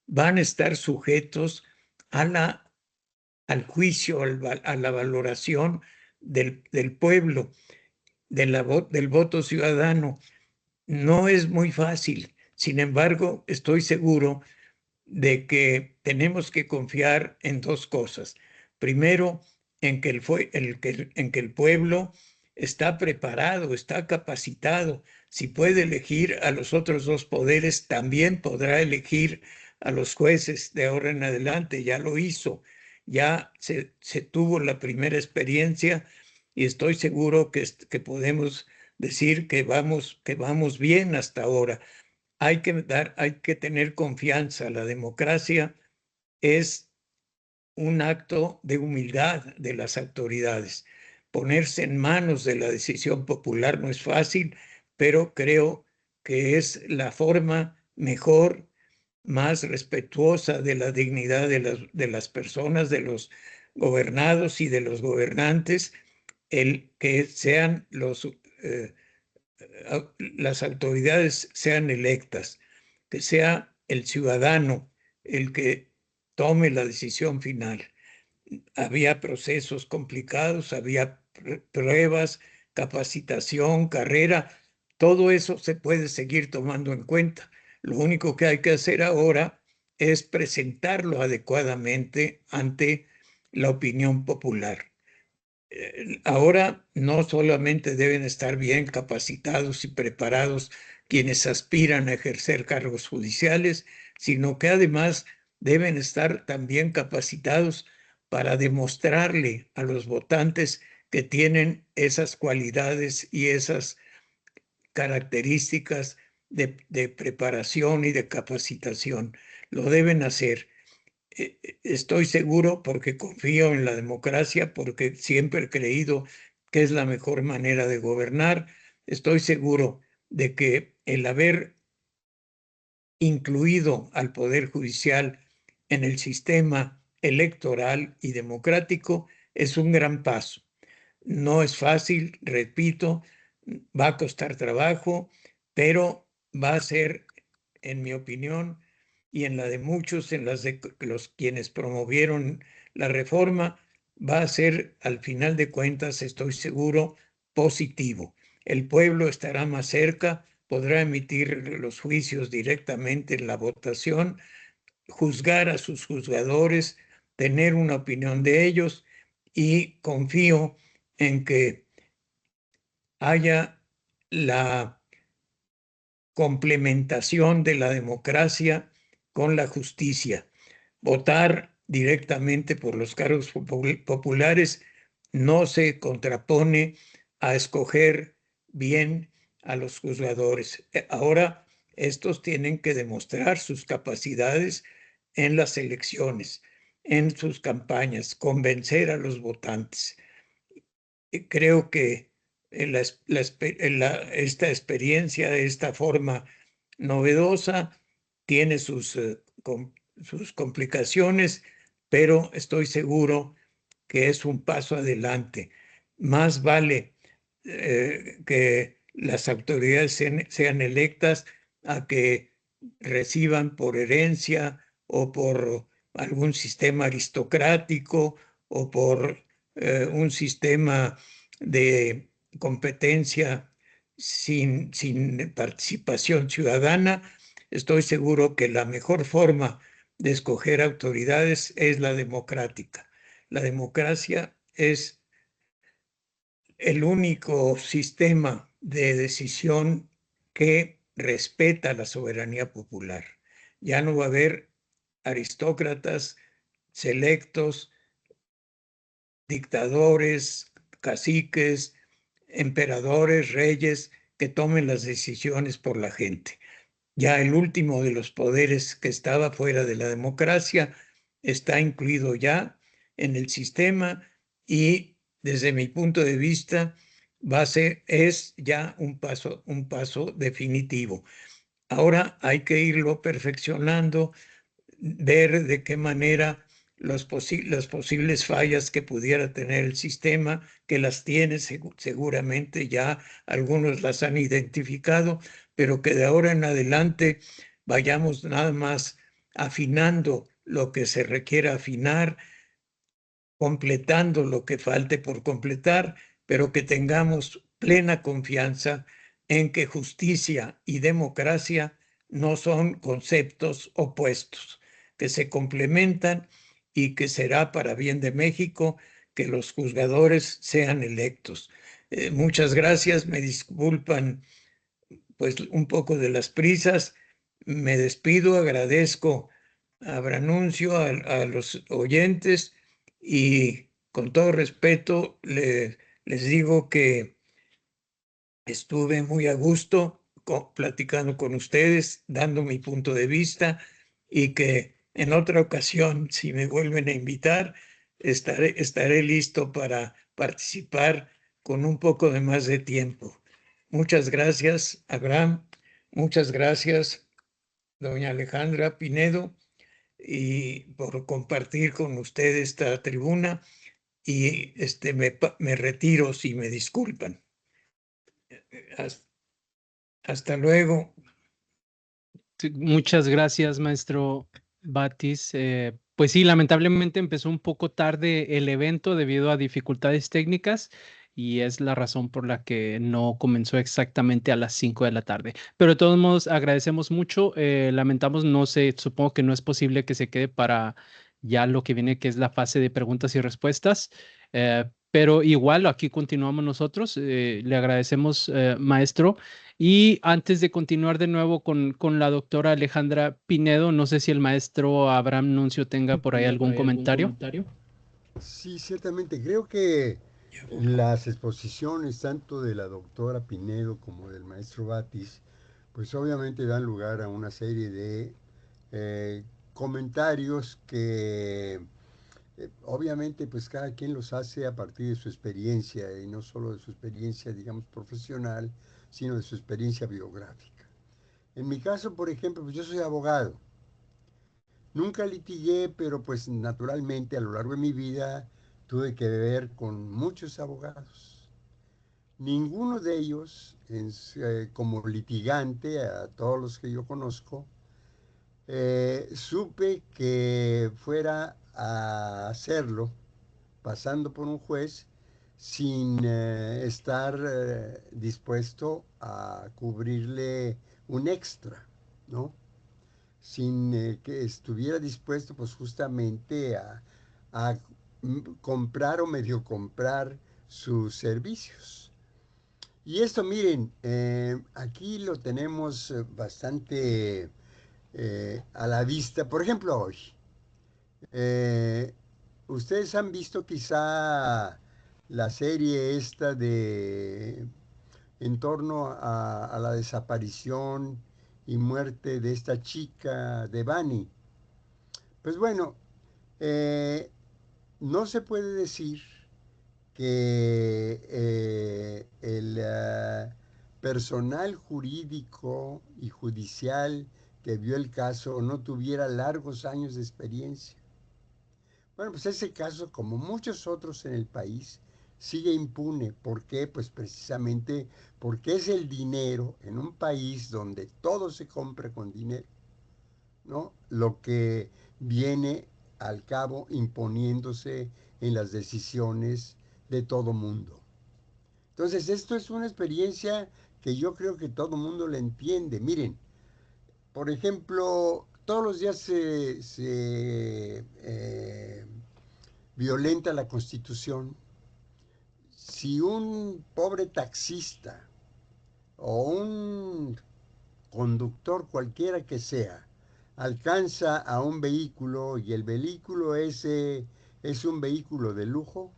Speaker 4: van a estar sujetos al juicio, a la valoración del pueblo, del voto ciudadano. No es muy fácil. Sin embargo, estoy seguro de que tenemos que confiar en dos cosas. Primero, en que el pueblo está preparado, está capacitado. Si puede elegir a los otros dos poderes, también podrá elegir a los jueces de ahora en adelante. Ya lo hizo, ya se tuvo la primera experiencia y estoy seguro que podemos decir que vamos bien hasta ahora. Hay que tener confianza. La democracia es un acto de humildad de las autoridades. Ponerse en manos de la decisión popular no es fácil, pero creo que es la forma mejor, más respetuosa de la dignidad de las personas, de los gobernados y de los gobernantes, el que sean las autoridades sean electas, que sea el ciudadano el que tome la decisión final. Había procesos complicados, había pruebas, capacitación, carrera, todo eso se puede seguir tomando en cuenta. Lo único que hay que hacer ahora es presentarlo adecuadamente ante la opinión popular. Ahora no solamente deben estar bien capacitados y preparados quienes aspiran a ejercer cargos judiciales, sino que además deben estar también capacitados para demostrarle a los votantes que tienen esas cualidades y esas características de preparación y de capacitación. Lo deben hacer. Estoy seguro, porque confío en la democracia, porque siempre he creído que es la mejor manera de gobernar. Estoy seguro de que el haber incluido al Poder Judicial en el sistema electoral y democrático es un gran paso. No es fácil, repito, va a costar trabajo, pero va a ser, en mi opinión, y en la de muchos, en las de los quienes promovieron la reforma, va a ser, al final de cuentas, estoy seguro, positivo. El pueblo estará más cerca, podrá emitir los juicios directamente en la votación, juzgar a sus juzgadores, tener una opinión de ellos, y confío en que haya la complementación de la democracia con la justicia. Votar directamente por los cargos populares no se contrapone a escoger bien a los juzgadores. Ahora estos tienen que demostrar sus capacidades en las elecciones, en sus campañas, convencer a los votantes. Creo que esta experiencia, esta forma novedosa, tiene sus complicaciones, pero estoy seguro que es un paso adelante. Más vale que las autoridades sean electas a que reciban por herencia o por algún sistema aristocrático o por un sistema de competencia sin participación ciudadana. Estoy seguro que la mejor forma de escoger autoridades es la democrática. La democracia es el único sistema de decisión que respeta la soberanía popular. Ya no va a haber aristócratas selectos, dictadores, caciques, emperadores, reyes que tomen las decisiones por la gente. Ya el último de los poderes que estaba fuera de la democracia está incluido ya en el sistema, y desde mi punto de vista es ya un paso definitivo. Ahora hay que irlo perfeccionando, ver de qué manera las posibles fallas que pudiera tener el sistema, que las tiene seguramente ya, algunos las han identificado, pero que de ahora en adelante vayamos nada más afinando lo que se requiera afinar, completando lo que falte por completar, pero que tengamos plena confianza en que justicia y democracia no son conceptos opuestos, que se complementan, y que será para bien de México que los juzgadores sean electos. Muchas gracias, me disculpan pues un poco de las prisas, me despido, agradezco a Branuncio, a los oyentes, y con todo respeto Les digo que estuve muy a gusto platicando con ustedes, dando mi punto de vista, y que en otra ocasión, si me vuelven a invitar, estaré listo para participar con un poco de más de tiempo. Muchas gracias, Abraham. Muchas gracias, doña Alejandra Pinedo, y por compartir con usted esta tribuna. Y me retiro si me disculpan. Hasta luego.
Speaker 1: Muchas gracias, maestro Batis. Pues sí, lamentablemente empezó un poco tarde el evento debido a dificultades técnicas y es la razón por la que no comenzó exactamente a las 5 de la tarde. Pero de todos modos, agradecemos mucho. Lamentamos, no sé, supongo que no es posible que se quede para ya lo que viene, que es la fase de preguntas y respuestas. Pero igual, aquí continuamos nosotros. Le agradecemos, maestro. Y antes de continuar de nuevo con la doctora Alejandra Pinedo, no sé si el maestro Abraham Nuncio tenga por ahí algún comentario.
Speaker 2: Sí, ciertamente. Creo que las exposiciones tanto de la doctora Pinedo como del maestro Batis, pues obviamente dan lugar a una serie de comentarios que obviamente pues cada quien los hace a partir de su experiencia y no solo de su experiencia, digamos, profesional, sino de su experiencia biográfica. En mi caso, por ejemplo, pues yo soy abogado. Nunca litigué, pero pues naturalmente a lo largo de mi vida tuve que ver con muchos abogados. Ninguno de ellos, como litigante, a todos los que yo conozco, supe que fuera a hacerlo pasando por un juez sin estar dispuesto a cubrirle un extra, ¿no? Sin que estuviera dispuesto pues justamente a comprar o medio comprar sus servicios. Y esto, miren, aquí lo tenemos bastante a la vista. Por ejemplo, hoy, eh, ustedes han visto quizá la serie esta de en torno a la desaparición y muerte de esta chica de Bani. Pues bueno, eh, no se puede decir que el personal jurídico y judicial que vio el caso no tuviera largos años de experiencia. Bueno, pues ese caso, como muchos otros en el país, sigue impune. ¿Por qué? Pues precisamente porque es el dinero en un país donde todo se compra con dinero, ¿no? Lo que viene al cabo imponiéndose en las decisiones de todo mundo. Entonces, esto es una experiencia que yo creo que todo mundo la entiende. Miren, por ejemplo, todos los días se violenta la Constitución. Si un pobre taxista o un conductor cualquiera que sea alcanza a un vehículo y el vehículo ese es un vehículo de lujo,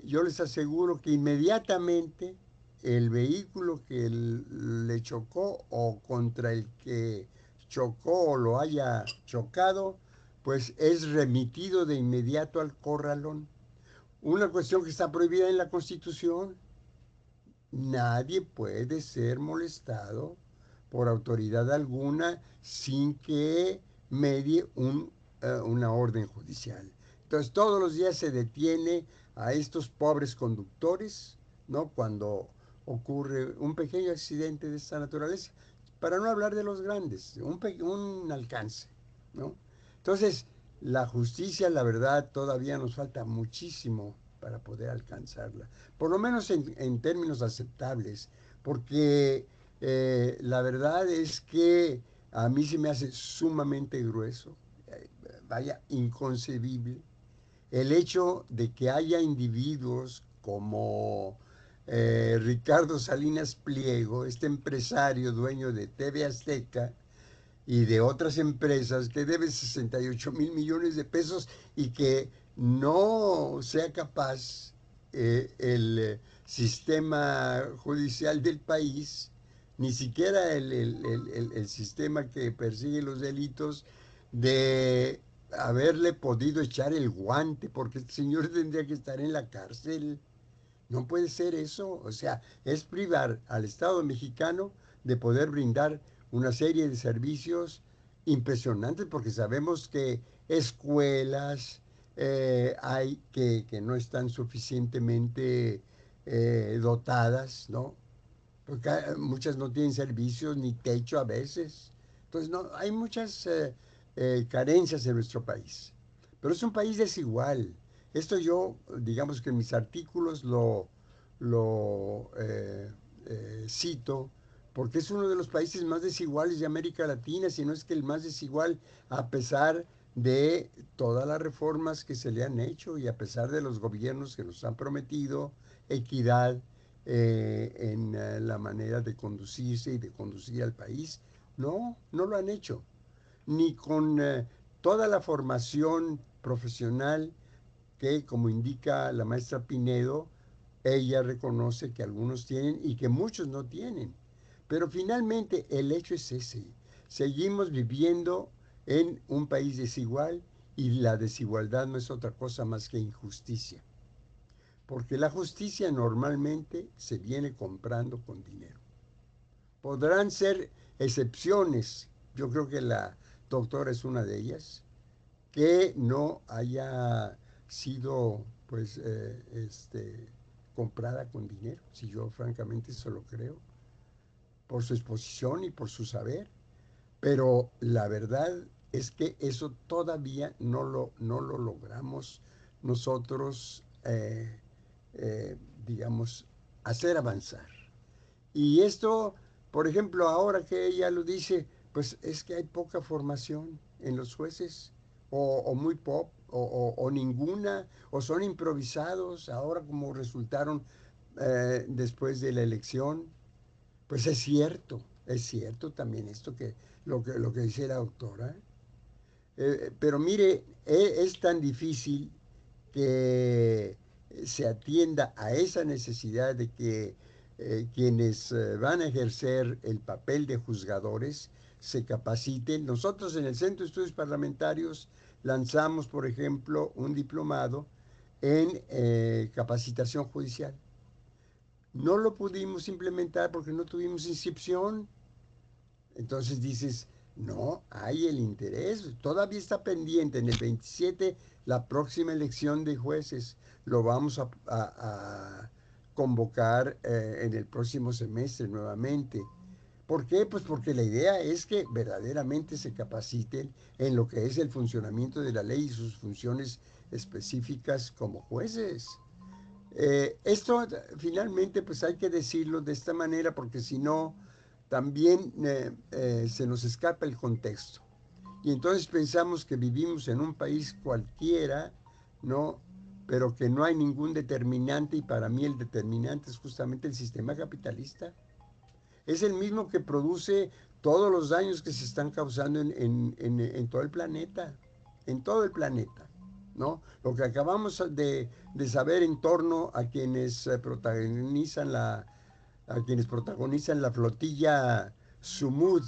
Speaker 2: yo les aseguro que inmediatamente el vehículo que le chocó o contra el que chocó o lo haya chocado, pues es remitido de inmediato al corralón. Una cuestión que está prohibida en la Constitución. Nadie puede ser molestado por autoridad alguna sin que medie una orden judicial. Entonces, todos los días se detiene a estos pobres conductores, ¿no? Cuando ocurre un pequeño accidente de esta naturaleza, para no hablar de los grandes, un alcance, ¿no? Entonces, la justicia, la verdad, todavía nos falta muchísimo para poder alcanzarla, por lo menos en términos aceptables, porque la verdad es que a mí se me hace sumamente grueso, vaya, inconcebible, el hecho de que haya individuos como Ricardo Salinas Pliego, este empresario dueño de TV Azteca y de otras empresas que debe 68 mil millones de pesos y que no sea capaz sistema judicial del país, ni siquiera el sistema que persigue los delitos, de haberle podido echar el guante, porque este señor tendría que estar en la cárcel. No puede ser eso. O sea, es privar al Estado mexicano de poder brindar una serie de servicios impresionantes, porque sabemos que escuelas hay que no están suficientemente dotadas, ¿no? Porque muchas no tienen servicios ni techo a veces. Entonces, no, hay muchas carencias en nuestro país. Pero es un país desigual. Esto yo, digamos que en mis artículos lo cito, porque es uno de los países más desiguales de América Latina, si no es que el más desigual, a pesar de todas las reformas que se le han hecho y a pesar de los gobiernos que nos han prometido equidad en la manera de conducirse y de conducir al país. No, no lo han hecho. Ni con toda la formación profesional que, como indica la maestra Pinedo, ella reconoce que algunos tienen y que muchos no tienen. Pero finalmente el hecho es ese. Seguimos viviendo en un país desigual y la desigualdad no es otra cosa más que injusticia. Porque la justicia normalmente se viene comprando con dinero. Podrán ser excepciones, yo creo que la doctora es una de ellas, que no haya sido pues comprada con dinero, si yo francamente eso lo creo, por su exposición y por su saber, pero la verdad es que eso todavía no lo logramos nosotros, digamos, hacer avanzar. Y esto, por ejemplo, ahora que ella lo dice, pues es que hay poca formación en los jueces, o muy o ninguna, o son improvisados, ahora como resultaron después de la elección. Pues es cierto también esto lo que dice la doctora. Pero mire, es tan difícil que se atienda a esa necesidad de que quienes van a ejercer el papel de juzgadores se capaciten. Nosotros en el Centro de Estudios Parlamentarios lanzamos, por ejemplo, un diplomado en capacitación judicial. No lo pudimos implementar porque no tuvimos inscripción. Entonces dices, no, hay el interés, todavía está pendiente en el 27 la próxima elección de jueces, lo vamos a convocar en el próximo semestre nuevamente. ¿Por qué? Pues porque la idea es que verdaderamente se capaciten en lo que es el funcionamiento de la ley y sus funciones específicas como jueces. Esto finalmente pues hay que decirlo de esta manera porque si no también se nos escapa el contexto. Y entonces pensamos que vivimos en un país cualquiera, ¿no? Pero que no hay ningún determinante y para mí el determinante es justamente el sistema capitalista. Es el mismo que produce todos los daños que se están causando en todo el planeta, en todo el planeta, ¿no? Lo que acabamos de saber en torno a quienes protagonizan la flotilla Sumud,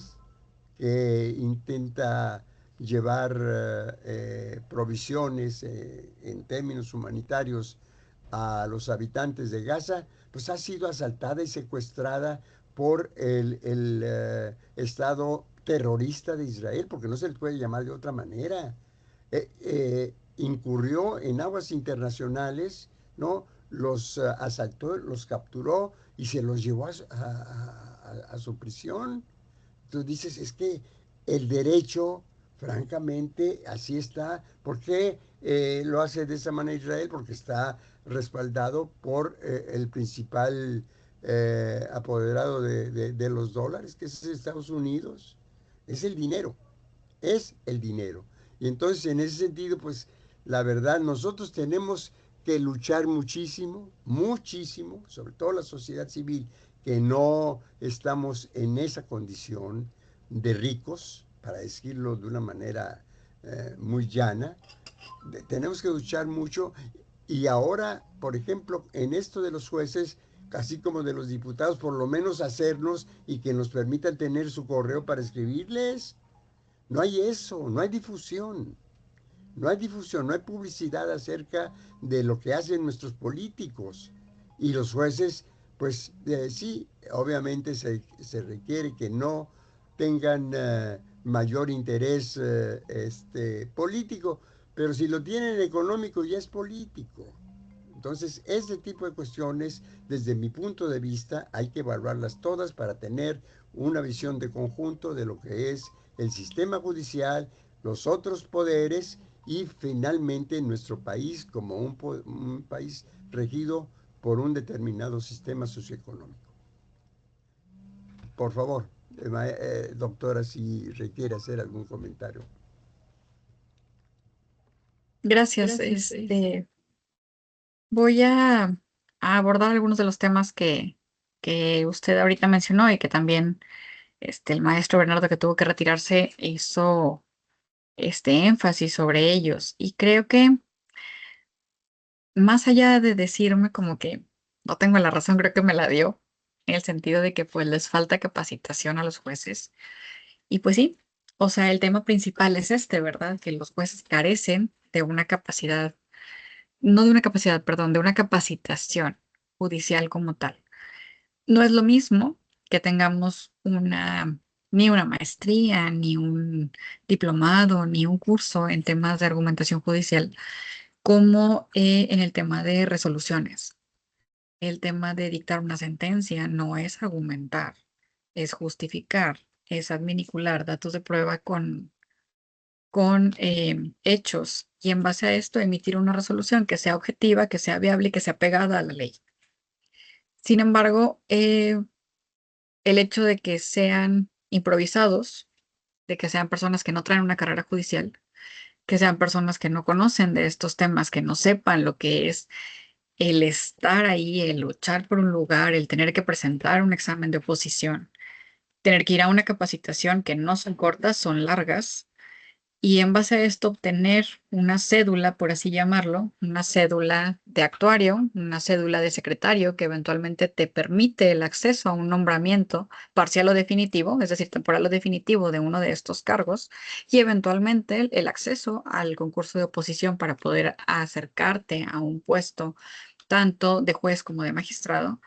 Speaker 2: que intenta llevar provisiones en términos humanitarios a los habitantes de Gaza, pues ha sido asaltada y secuestrada por el Estado terrorista de Israel, porque no se le puede llamar de otra manera. Incurrió en aguas internacionales, ¿no? Los asaltó, los capturó y se los llevó a su prisión. Tú dices, es que el derecho, francamente, así está. ¿Por qué lo hace de esa manera Israel? Porque está respaldado por el principal apoderado de los dólares, que es Estados Unidos. Es el dinero, es el dinero. Y entonces, en ese sentido, pues, la verdad, nosotros tenemos que luchar muchísimo, muchísimo, sobre todo la sociedad civil, que no estamos en esa condición de ricos, para decirlo de una manera muy llana. Tenemos que luchar mucho Y ahora, por ejemplo, en esto de los jueces, así como de los diputados, por lo menos hacernos y que nos permitan tener su correo para escribirles. No hay eso, no hay difusión. No hay difusión, no hay publicidad acerca de lo que hacen nuestros políticos. Y los jueces, pues sí, obviamente se requiere que no tengan mayor interés político, pero si lo tienen económico ya es político. Entonces, ese tipo de cuestiones, desde mi punto de vista, hay que evaluarlas todas para tener una visión de conjunto de lo que es el sistema judicial, los otros poderes y finalmente nuestro país como un país regido por un determinado sistema socioeconómico. Por favor, doctora, si requiere hacer algún comentario.
Speaker 3: Gracias. Voy a abordar algunos de los temas que usted ahorita mencionó y que también el maestro Bernardo, que tuvo que retirarse, hizo énfasis sobre ellos. Y creo que más allá de decirme como que no tengo la razón, creo que me la dio, en el sentido de que pues les falta capacitación a los jueces. Y pues sí, o sea, el tema principal es ¿verdad? Que los jueces carecen de una capacidad, no de una capacidad, perdón, de una capacitación judicial como tal. No es lo mismo que tengamos ni una maestría, ni un diplomado, ni un curso en temas de argumentación judicial, como en el tema de resoluciones. El tema de dictar una sentencia no es argumentar, es justificar, es adminicular datos de prueba con hechos y en base a esto emitir una resolución que sea objetiva, que sea viable y que sea pegada a la ley. Sin embargo, el hecho de que sean improvisados, de que sean personas que no traen una carrera judicial, que sean personas que no conocen de estos temas, que no sepan lo que es el estar ahí, el luchar por un lugar, el tener que presentar un examen de oposición, tener que ir a una capacitación que no son cortas, son largas, y en base a esto obtener una cédula, por así llamarlo, una cédula de actuario, una cédula de secretario que eventualmente te permite el acceso a un nombramiento parcial o definitivo, es decir, temporal o definitivo de uno de estos cargos, y eventualmente el acceso al concurso de oposición para poder acercarte a un puesto tanto de juez como de magistrado,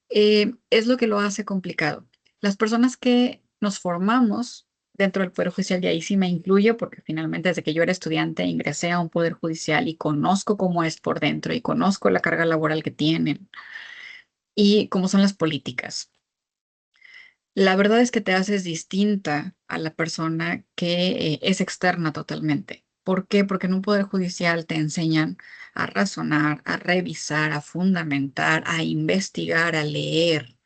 Speaker 3: es lo que lo hace complicado. Las personas que nos formamos dentro del Poder Judicial, y ahí sí me incluyo, porque finalmente desde que yo era estudiante ingresé a un Poder Judicial y conozco cómo es por dentro y conozco la carga laboral que tienen y cómo son las políticas. La verdad es que te haces distinta a la persona que es externa totalmente. ¿Por qué? Porque en un Poder Judicial te enseñan a razonar, a revisar, a fundamentar, a investigar, a leer,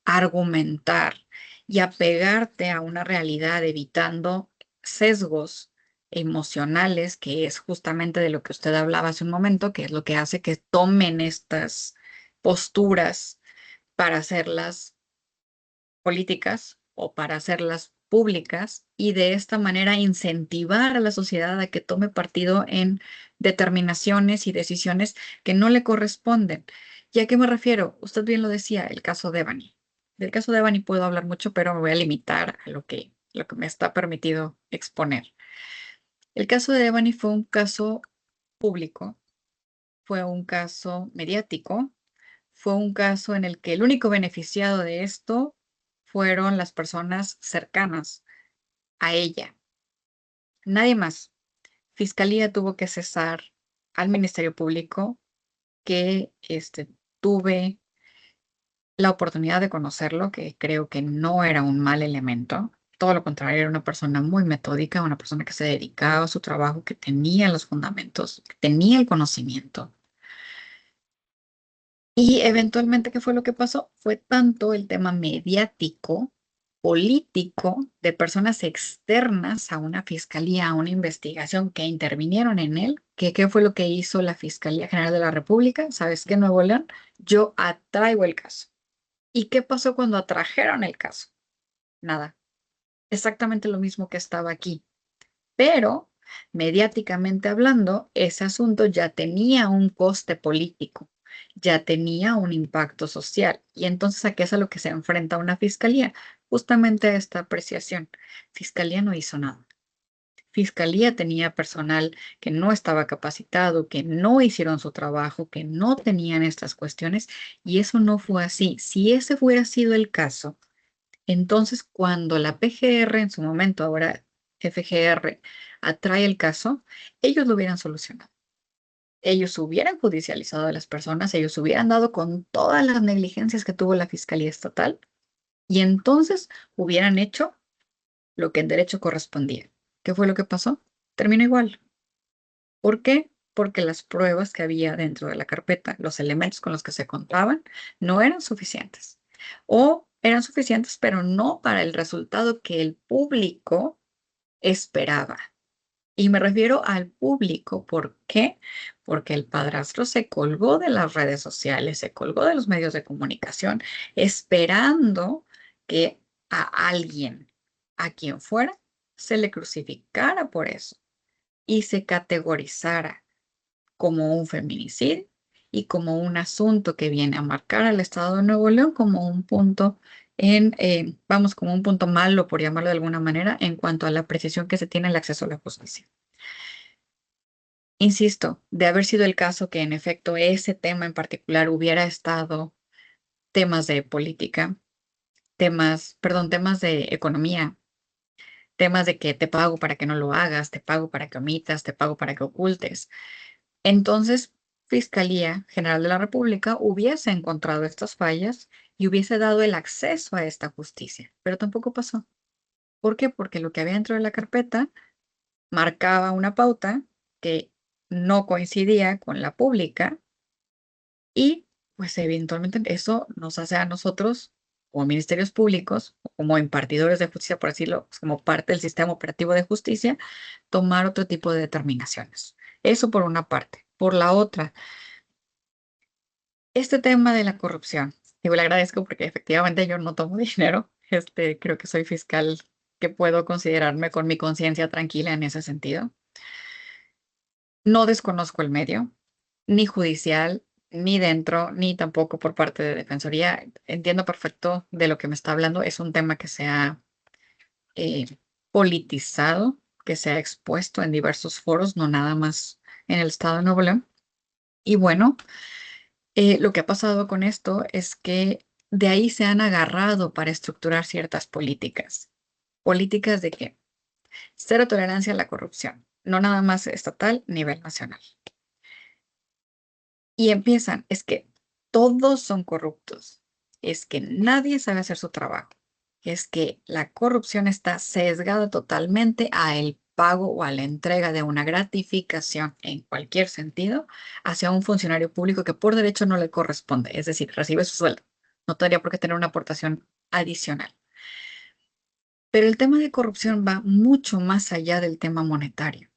Speaker 3: argumentar y apegarte a una realidad evitando sesgos emocionales, que es justamente de lo que usted hablaba hace un momento, que es lo que hace que tomen estas posturas para hacerlas políticas o para hacerlas públicas y de esta manera incentivar a la sociedad a que tome partido en determinaciones y decisiones que no le corresponden. ¿Y a qué me refiero? Usted bien lo decía, el caso de Devani. Del caso de Devani puedo hablar mucho, pero me voy a limitar a lo que me está permitido exponer. El caso de Devani fue un caso público, fue un caso mediático, fue un caso en el que el único beneficiado de esto fueron las personas cercanas a ella. Nadie más. Fiscalía tuvo que cesar al Ministerio Público, que tuve la oportunidad de conocerlo, que creo que no era un mal elemento. Todo lo contrario, era una persona muy metódica, una persona que se dedicaba a su trabajo, que tenía los fundamentos, que tenía el conocimiento. Y eventualmente, ¿qué fue lo que pasó? Fue tanto el tema mediático, político, de personas externas a una fiscalía, a una investigación que intervinieron en él, que qué fue lo que hizo la Fiscalía General de la República. ¿Sabes qué, Nuevo León? Yo atraigo el caso. ¿Y qué pasó cuando atrajeron el caso? Nada. Exactamente lo mismo que estaba aquí. Pero Mediáticamente hablando, ese asunto ya tenía un coste político, ya tenía un impacto social. Y entonces, ¿a qué es a lo que se enfrenta una fiscalía? Justamente a esta apreciación. Fiscalía no hizo nada. Fiscalía tenía personal que no estaba capacitado, que no hicieron su trabajo, que no tenían estas cuestiones, y eso no fue así. Si ese hubiera sido el caso, entonces cuando la PGR en su momento, ahora FGR, atrae el caso, ellos lo hubieran solucionado. Ellos hubieran judicializado a las personas, ellos hubieran dado con todas las negligencias que tuvo la Fiscalía Estatal, y entonces hubieran hecho lo que en derecho correspondía. ¿Qué fue lo que pasó? Terminó igual. ¿Por qué? Porque las pruebas que había dentro de la carpeta, los elementos con los que se contaban, no eran suficientes. O eran suficientes, pero no para el resultado que el público esperaba. Y me refiero al público. ¿Por qué? Porque el padrastro se colgó de las redes sociales, se colgó de los medios de comunicación, esperando que a alguien, a quien fuera, se le crucificara por eso y se categorizara como un feminicidio y como un asunto que viene a marcar al Estado de Nuevo León como un punto vamos, como un punto malo, por llamarlo de alguna manera, en cuanto a la precisión que se tiene el acceso a la justicia. Insisto, de haber sido el caso que en efecto ese tema en particular hubiera estado temas de política, temas de economía, temas de que te pago para que no lo hagas, te pago para que omitas, te pago para que ocultes. Entonces, Fiscalía General de la República hubiese encontrado estas fallas y hubiese dado el acceso a esta justicia, pero tampoco pasó. ¿Por qué? Porque lo que había dentro de la carpeta marcaba una pauta que no coincidía con la pública y pues eventualmente eso nos hace a nosotros como ministerios públicos, o como impartidores de justicia, por decirlo, pues, como parte del sistema operativo de justicia, tomar otro tipo de determinaciones. Eso por una parte. Por la otra, este tema de la corrupción, digo, le agradezco porque efectivamente yo no tomo dinero. Creo que soy fiscal que puedo considerarme con mi conciencia tranquila en ese sentido. No desconozco el medio, ni judicial, ni dentro, ni tampoco por parte de Defensoría. Entiendo perfecto de lo que me está hablando. Es un tema que se ha eh, politizado, que se ha expuesto en diversos foros, no nada más en el estado de Nuevo León. Y bueno, lo que ha pasado con esto es que de ahí se han agarrado para estructurar ciertas políticas. ¿Políticas de qué? Cero tolerancia a la corrupción, no nada más estatal, nivel nacional. Y empiezan, es que todos son corruptos, es que nadie sabe hacer su trabajo, es que la corrupción está sesgada totalmente a el pago o a la entrega de una gratificación en cualquier sentido hacia un funcionario público que por derecho no le corresponde, es decir, recibe su sueldo, no tendría por qué tener una aportación adicional. Pero el tema de corrupción va mucho más allá del tema monetario.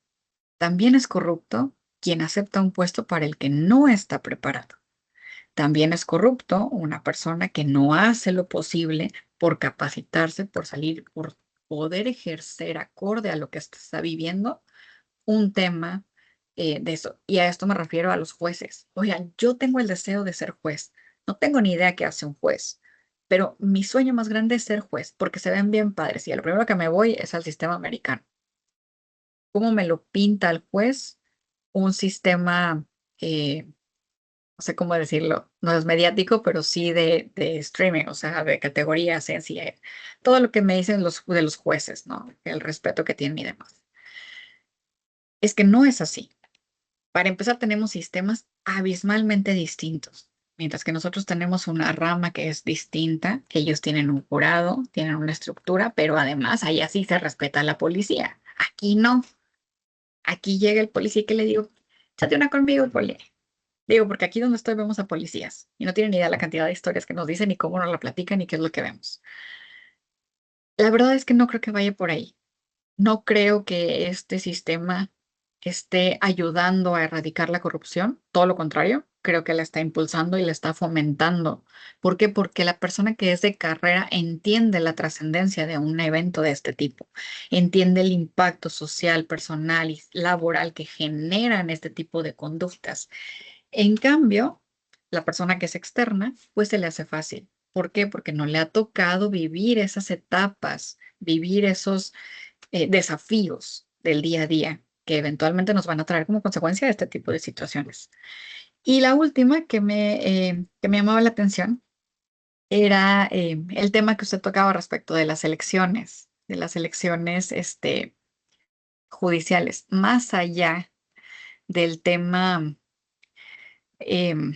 Speaker 3: También es corrupto quien acepta un puesto para el que no está preparado. También es corrupto una persona que no hace lo posible por capacitarse, por salir, por poder ejercer acorde a lo que está viviendo un tema de eso. Y a esto me refiero a los jueces. Oigan, yo tengo el deseo de ser juez. No tengo ni idea qué hace un juez, pero mi sueño más grande es ser juez porque se ven bien padres. Y a lo primero que me voy es al sistema americano. ¿Cómo me lo pinta el juez? Un sistema no sé cómo decirlo, no es mediático, pero sí de streaming, o sea, de categoría sencilla. Todo lo que me dicen de los jueces, ¿no? El respeto que tienen y demás. Es que no es así. Para empezar, tenemos sistemas abismalmente distintos. Mientras que nosotros tenemos una rama que es distinta, ellos tienen un jurado, tienen una estructura, pero además allá sí se respeta a la policía. Aquí no. Aquí llega el policía y que le digo, échate una conmigo, poli. Digo, porque aquí donde estoy vemos a policías y no tienen ni idea la cantidad de historias que nos dicen ni cómo nos la platican ni qué es lo que vemos. La verdad es que no creo que vaya por ahí. No creo que este sistema esté ayudando a erradicar la corrupción, todo lo contrario, creo que la está impulsando y la está fomentando. ¿Por qué? Porque la persona que es de carrera entiende la trascendencia de un evento de este tipo, entiende el impacto social, personal y laboral que generan este tipo de conductas. En cambio, la persona que es externa, pues se le hace fácil. ¿Por qué? Porque no le ha tocado vivir esas etapas, vivir esos desafíos del día a día que eventualmente nos van a traer como consecuencia de este tipo de situaciones. Y la última que me llamaba la atención era el tema que usted tocaba respecto de las elecciones judiciales, más allá del tema, em,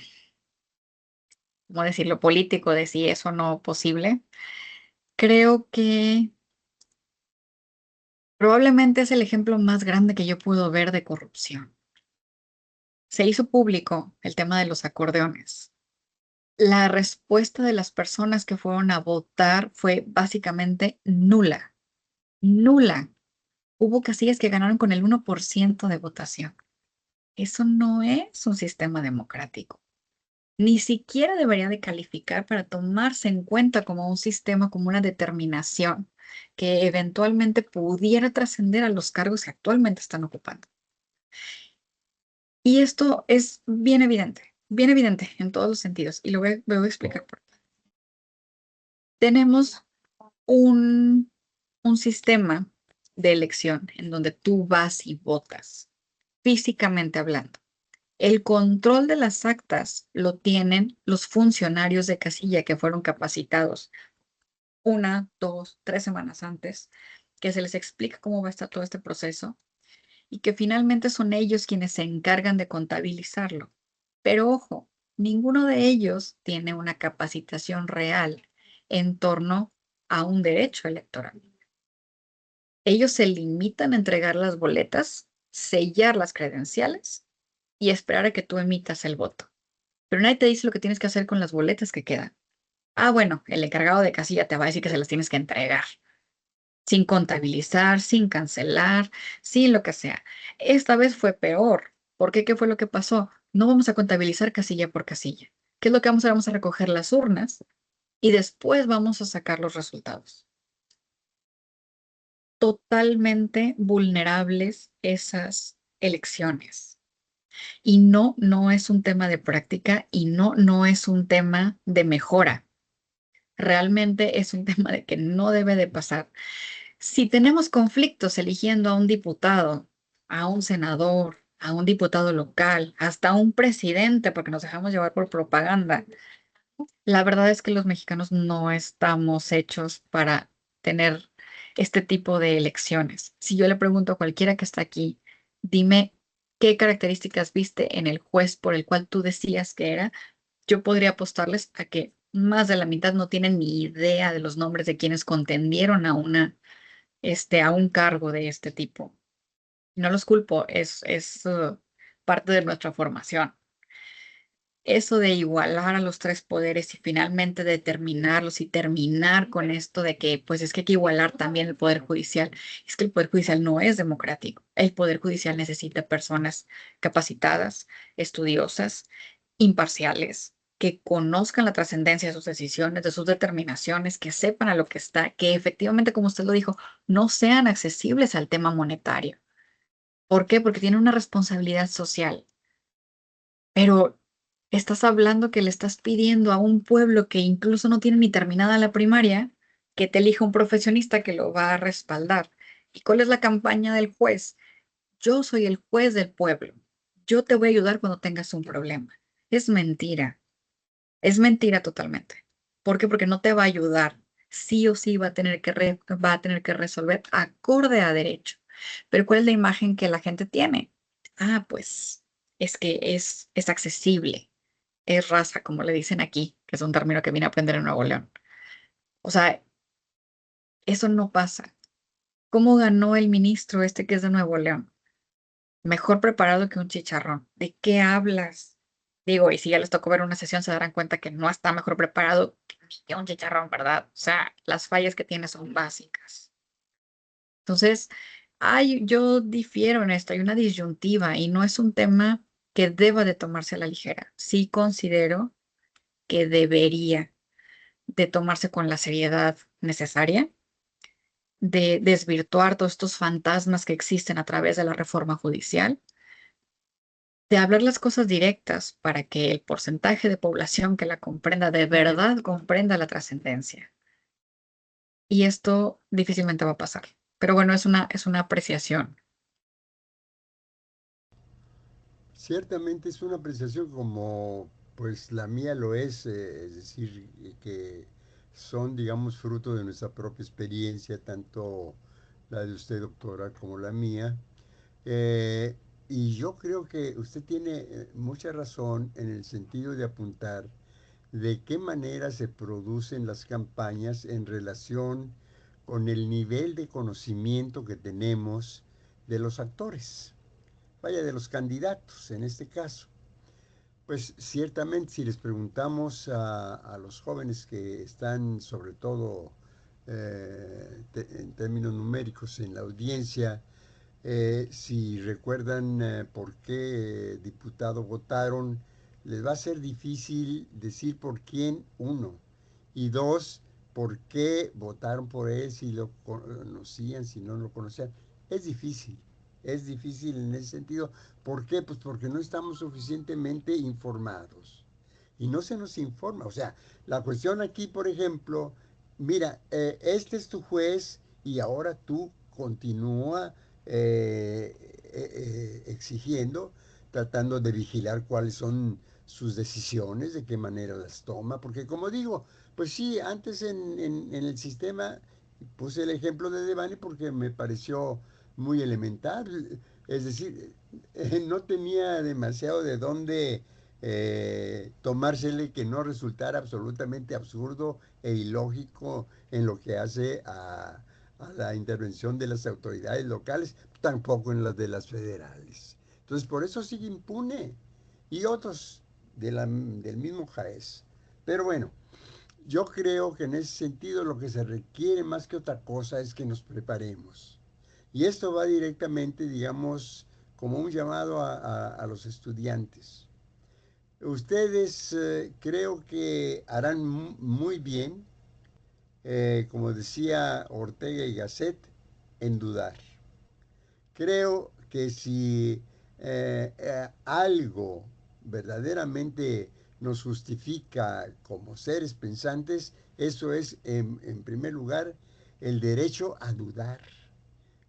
Speaker 3: ¿cómo decirlo?, político, de si es o no posible. Creo que probablemente es el ejemplo más grande que yo puedo ver de corrupción. Se hizo público el tema de los acordeones. La respuesta de las personas que fueron a votar fue básicamente nula, nula. Hubo casillas que ganaron con el 1% de votación. Eso no es un sistema democrático. Ni siquiera debería de calificar para tomarse en cuenta como un sistema, como una determinación que eventualmente pudiera trascender a los cargos que actualmente están ocupando. Y esto es bien evidente en todos los sentidos. Y voy a explicar por qué. Tenemos un sistema de elección en donde tú vas y votas, físicamente hablando. El control de las actas lo tienen los funcionarios de casilla que fueron capacitados 1, 2, 3 semanas antes, que se les explica cómo va a estar todo este proceso y que finalmente son ellos quienes se encargan de contabilizarlo. Pero ojo, ninguno de ellos tiene una capacitación real en torno a un derecho electoral. Ellos se limitan a entregar las boletas, sellar las credenciales y esperar a que tú emitas el voto. Pero nadie te dice lo que tienes que hacer con las boletas que quedan. Ah, bueno, el encargado de casilla te va a decir que se las tienes que entregar, sin contabilizar, sin cancelar, sin lo que sea. Esta vez fue peor. ¿Por qué? ¿Qué fue lo que pasó? No vamos a contabilizar casilla por casilla. ¿Qué es lo que vamos a hacer? Vamos a recoger las urnas y después vamos a sacar los resultados. Totalmente vulnerables esas elecciones. Y no, no es un tema de práctica y no, no es un tema de mejora. Realmente es un tema de que no debe de pasar. Si tenemos conflictos eligiendo a un diputado, a un senador, a un diputado local, hasta a un presidente, porque nos dejamos llevar por propaganda, la verdad es que los mexicanos no estamos hechos para tener este tipo de elecciones. Si yo le pregunto a cualquiera que está aquí, dime qué características viste en el juez por el cual tú decías que era, yo podría apostarles a que más de la mitad no tienen ni idea de los nombres de quienes contendieron a un cargo de este tipo. No los culpo, es parte de nuestra formación. Eso de igualar a los tres poderes y finalmente determinarlos y terminar con esto de que, pues es que hay que igualar también el Poder Judicial. Es que el Poder Judicial no es democrático. El Poder Judicial necesita personas capacitadas, estudiosas, imparciales, que conozcan la trascendencia de sus decisiones, de sus determinaciones, que sepan a lo que está, que efectivamente, como usted lo dijo, no sean accesibles al tema monetario. ¿Por qué? Porque tienen una responsabilidad social. Pero estás hablando que le estás pidiendo a un pueblo que incluso no tiene ni terminada la primaria, que te elija un profesionista que lo va a respaldar. ¿Y cuál es la campaña del juez? Yo soy el juez del pueblo. Yo te voy a ayudar cuando tengas un problema. Es mentira. Es mentira totalmente. ¿Por qué? Porque no te va a ayudar. Sí o sí va a tener va a tener que resolver acorde a derecho. Pero ¿cuál es la imagen que la gente tiene? Ah, pues es que es accesible, es raza, como le dicen aquí, que es un término que vine a aprender en Nuevo León. O sea, eso no pasa. ¿Cómo ganó el ministro este que es de Nuevo León? Mejor preparado que un chicharrón. ¿De qué hablas? Digo, y si ya les tocó ver una sesión, se darán cuenta que no está mejor preparado que un chicharrón, ¿verdad? O sea, las fallas que tiene son básicas. Entonces, Yo difiero en esto, hay una disyuntiva y no es un tema que deba de tomarse a la ligera. Sí considero que debería de tomarse con la seriedad necesaria, de desvirtuar todos estos fantasmas que existen a través de la reforma judicial, de hablar las cosas directas para que el porcentaje de población que la comprenda de verdad comprenda la trascendencia. Y esto difícilmente va a pasar. Pero bueno, es una apreciación.
Speaker 2: Ciertamente es una apreciación como pues la mía lo es decir, que son, digamos, fruto de nuestra propia experiencia, tanto la de usted, doctora, como la mía. Eh, y yo creo que usted tiene mucha razón en el sentido de apuntar de qué manera se producen las campañas en relación con el nivel de conocimiento que tenemos de los actores, vaya, de los candidatos en este caso. Pues ciertamente si les preguntamos a los jóvenes que están sobre todo en términos numéricos en la audiencia, si recuerdan por qué diputado votaron, les va a ser difícil decir por quién, uno, y dos, por qué votaron por él, si lo conocían, si no lo conocían. Es difícil, es difícil en ese sentido. ¿Por qué? Pues porque no estamos suficientemente informados y no se nos informa. O sea, la cuestión aquí, por ejemplo, mira, este es tu juez y ahora tú continúa exigiendo, tratando de vigilar cuáles son sus decisiones, de qué manera las toma, porque como digo, pues sí, antes en el sistema puse el ejemplo de Devani porque me pareció muy elemental, es decir, no tenía demasiado de dónde tomársele que no resultara absolutamente absurdo e ilógico en lo que hace a la intervención de las autoridades locales, tampoco en las de las federales. Entonces, por eso sigue impune. Y otros del mismo Jaez. Pero bueno, yo creo que en ese sentido lo que se requiere más que otra cosa es que nos preparemos. Y esto va directamente, digamos, como un llamado a los estudiantes. Ustedes creo que harán muy bien, como decía Ortega y Gasset, en dudar. Creo que si algo verdaderamente nos justifica como seres pensantes, eso es, en primer lugar, el derecho a dudar,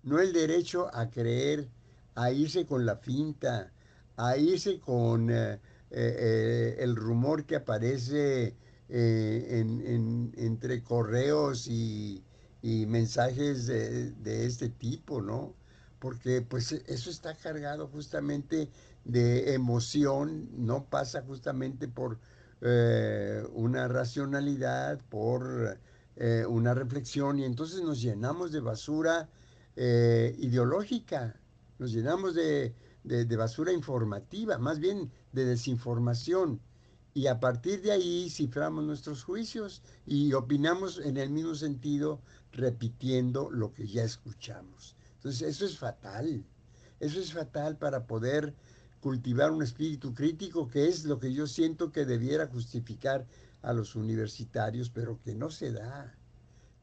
Speaker 2: no el derecho a creer, a irse con la finta, a irse con el rumor que aparece entre correos y mensajes de este tipo, ¿no? Porque pues eso está cargado justamente de emoción, no pasa justamente por una racionalidad, por una reflexión, y entonces nos llenamos de basura ideológica, nos llenamos de basura informativa, más bien de desinformación. Y a partir de ahí ciframos nuestros juicios y opinamos en el mismo sentido, repitiendo lo que ya escuchamos. Entonces, eso es fatal. Eso es fatal para poder cultivar un espíritu crítico, que es lo que yo siento que debiera justificar a los universitarios, pero que no se da.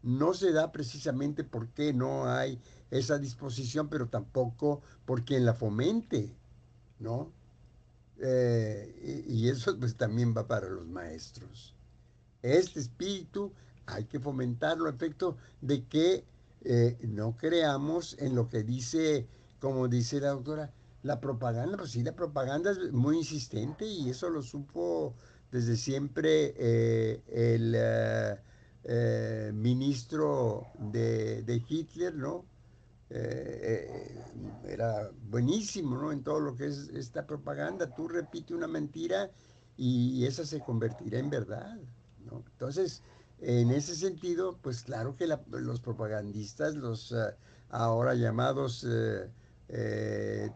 Speaker 2: No se da precisamente porque no hay esa disposición, pero tampoco por quien la fomente, ¿no? Y eso pues también va para los maestros. Este espíritu hay que fomentarlo a efecto de que no creamos en lo que dice, como dice la doctora, la propaganda. Pues sí, la propaganda es muy insistente y eso lo supo desde siempre el ministro de Hitler, ¿no? Era buenísimo, ¿no? En todo lo que es esta propaganda. Tú repite una mentira y esa se convertirá en verdad, ¿no? Entonces, en ese sentido, pues claro que los propagandistas, los ahora llamados eh,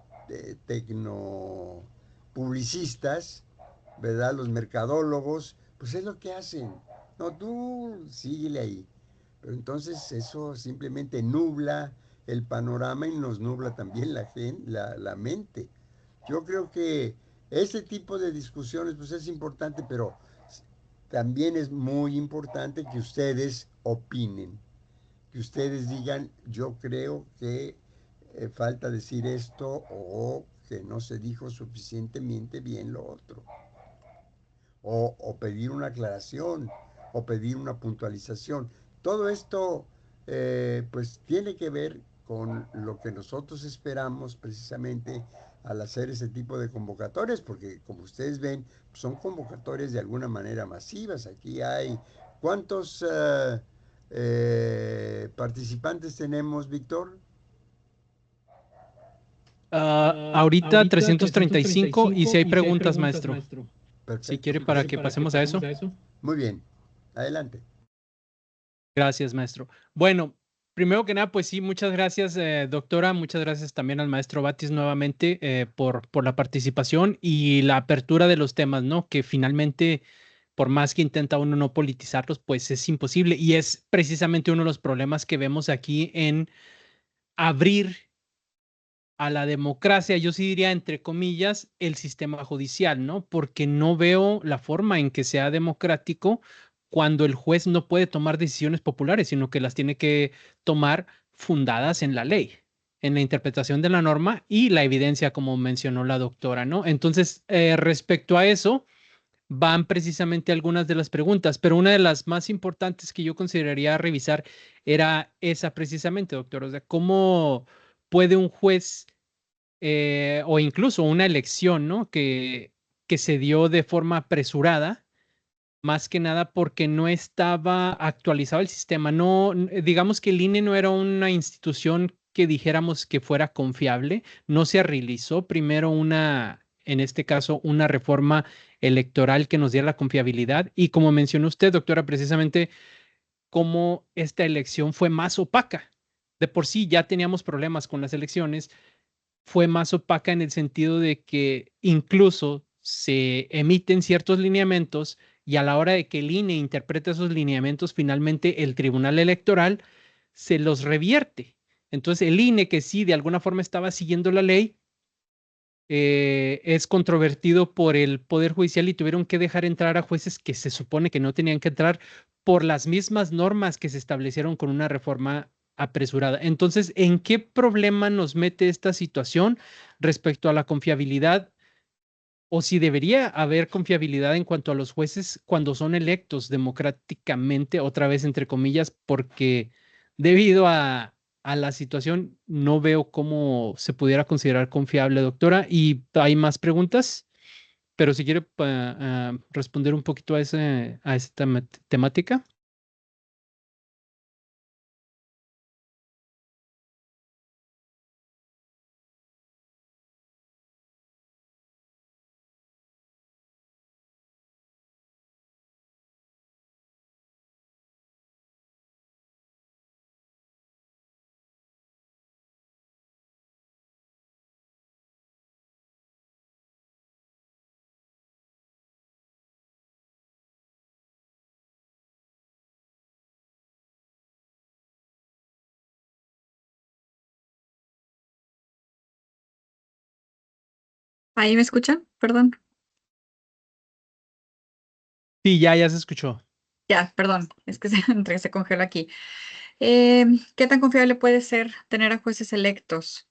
Speaker 2: tecnopublicistas, ¿verdad? Los mercadólogos, pues es lo que hacen. No, tú síguele ahí. Pero entonces eso simplemente nubla el panorama y nos nubla también la mente. Yo creo que ese tipo de discusiones pues es importante, pero también es muy importante que ustedes opinen, que ustedes digan, yo creo que falta decir esto o que no se dijo suficientemente bien lo otro. O pedir una aclaración o pedir una puntualización. Todo esto pues tiene que ver con lo que nosotros esperamos precisamente al hacer ese tipo de convocatorias, porque como ustedes ven, son convocatorias de alguna manera masivas. Aquí hay, ¿cuántos participantes tenemos, Víctor?
Speaker 1: Ahorita
Speaker 5: Ahorita
Speaker 1: 335 y si
Speaker 5: 335
Speaker 1: hay
Speaker 5: y si hay
Speaker 1: preguntas,
Speaker 5: preguntas,
Speaker 1: maestro.
Speaker 5: maestro.
Speaker 1: Si
Speaker 2: Perfecto.
Speaker 1: quiere
Speaker 5: Si
Speaker 1: para
Speaker 5: quiere
Speaker 1: que
Speaker 5: para que
Speaker 1: pasemos a eso.
Speaker 5: pasemos a eso.
Speaker 2: Muy bien. Adelante.
Speaker 1: Gracias, maestro. Bueno, primero que nada, pues sí, muchas gracias, doctora. Muchas gracias también al maestro Batis nuevamente por la participación y la apertura de los temas, ¿no? Que finalmente, por más que intenta uno no politizarlos, pues es imposible. Y es precisamente uno de los problemas que vemos aquí en abrir a la democracia, yo sí diría entre comillas, el sistema judicial, ¿no? Porque no veo la forma en que sea democrático cuando el juez no puede tomar decisiones populares, sino que las tiene que tomar fundadas en la ley, en la interpretación de la norma y la evidencia, como mencionó la doctora, ¿no? Entonces, respecto a eso, van precisamente algunas de las preguntas, pero una de las más importantes que yo consideraría revisar era esa precisamente, doctor. O sea, ¿cómo puede un juez o incluso una elección, ¿no? Que se dio de forma apresurada, más que nada porque no estaba actualizado el sistema. No, digamos que el INE no era una institución que dijéramos que fuera confiable. No se realizó primero en este caso, una reforma electoral que nos diera la confiabilidad. Y como mencionó usted, doctora, precisamente cómo esta elección fue más opaca. De por sí ya teníamos problemas con las elecciones, fue más opaca en el sentido de que incluso se emiten ciertos lineamientos y a la hora de que el INE interprete esos lineamientos, finalmente el Tribunal Electoral se los revierte. Entonces el INE, que sí de alguna forma estaba siguiendo la ley, es controvertido por el Poder Judicial y tuvieron que dejar entrar a jueces que se supone que no tenían que entrar por las mismas normas que se establecieron con una reforma apresurada. Entonces, ¿en qué problema nos mete esta situación respecto a la confiabilidad? O si debería haber confiabilidad en cuanto a los jueces cuando son electos democráticamente, otra vez entre comillas, porque debido a la situación no veo cómo se pudiera considerar confiable, doctora. Y hay más preguntas, pero si quiere responder un poquito a esa temática.
Speaker 3: ¿Ahí me escuchan? Perdón.
Speaker 1: Sí, ya se escuchó.
Speaker 3: Ya, perdón, es que se congeló aquí. ¿Qué tan confiable puede ser tener a jueces electos?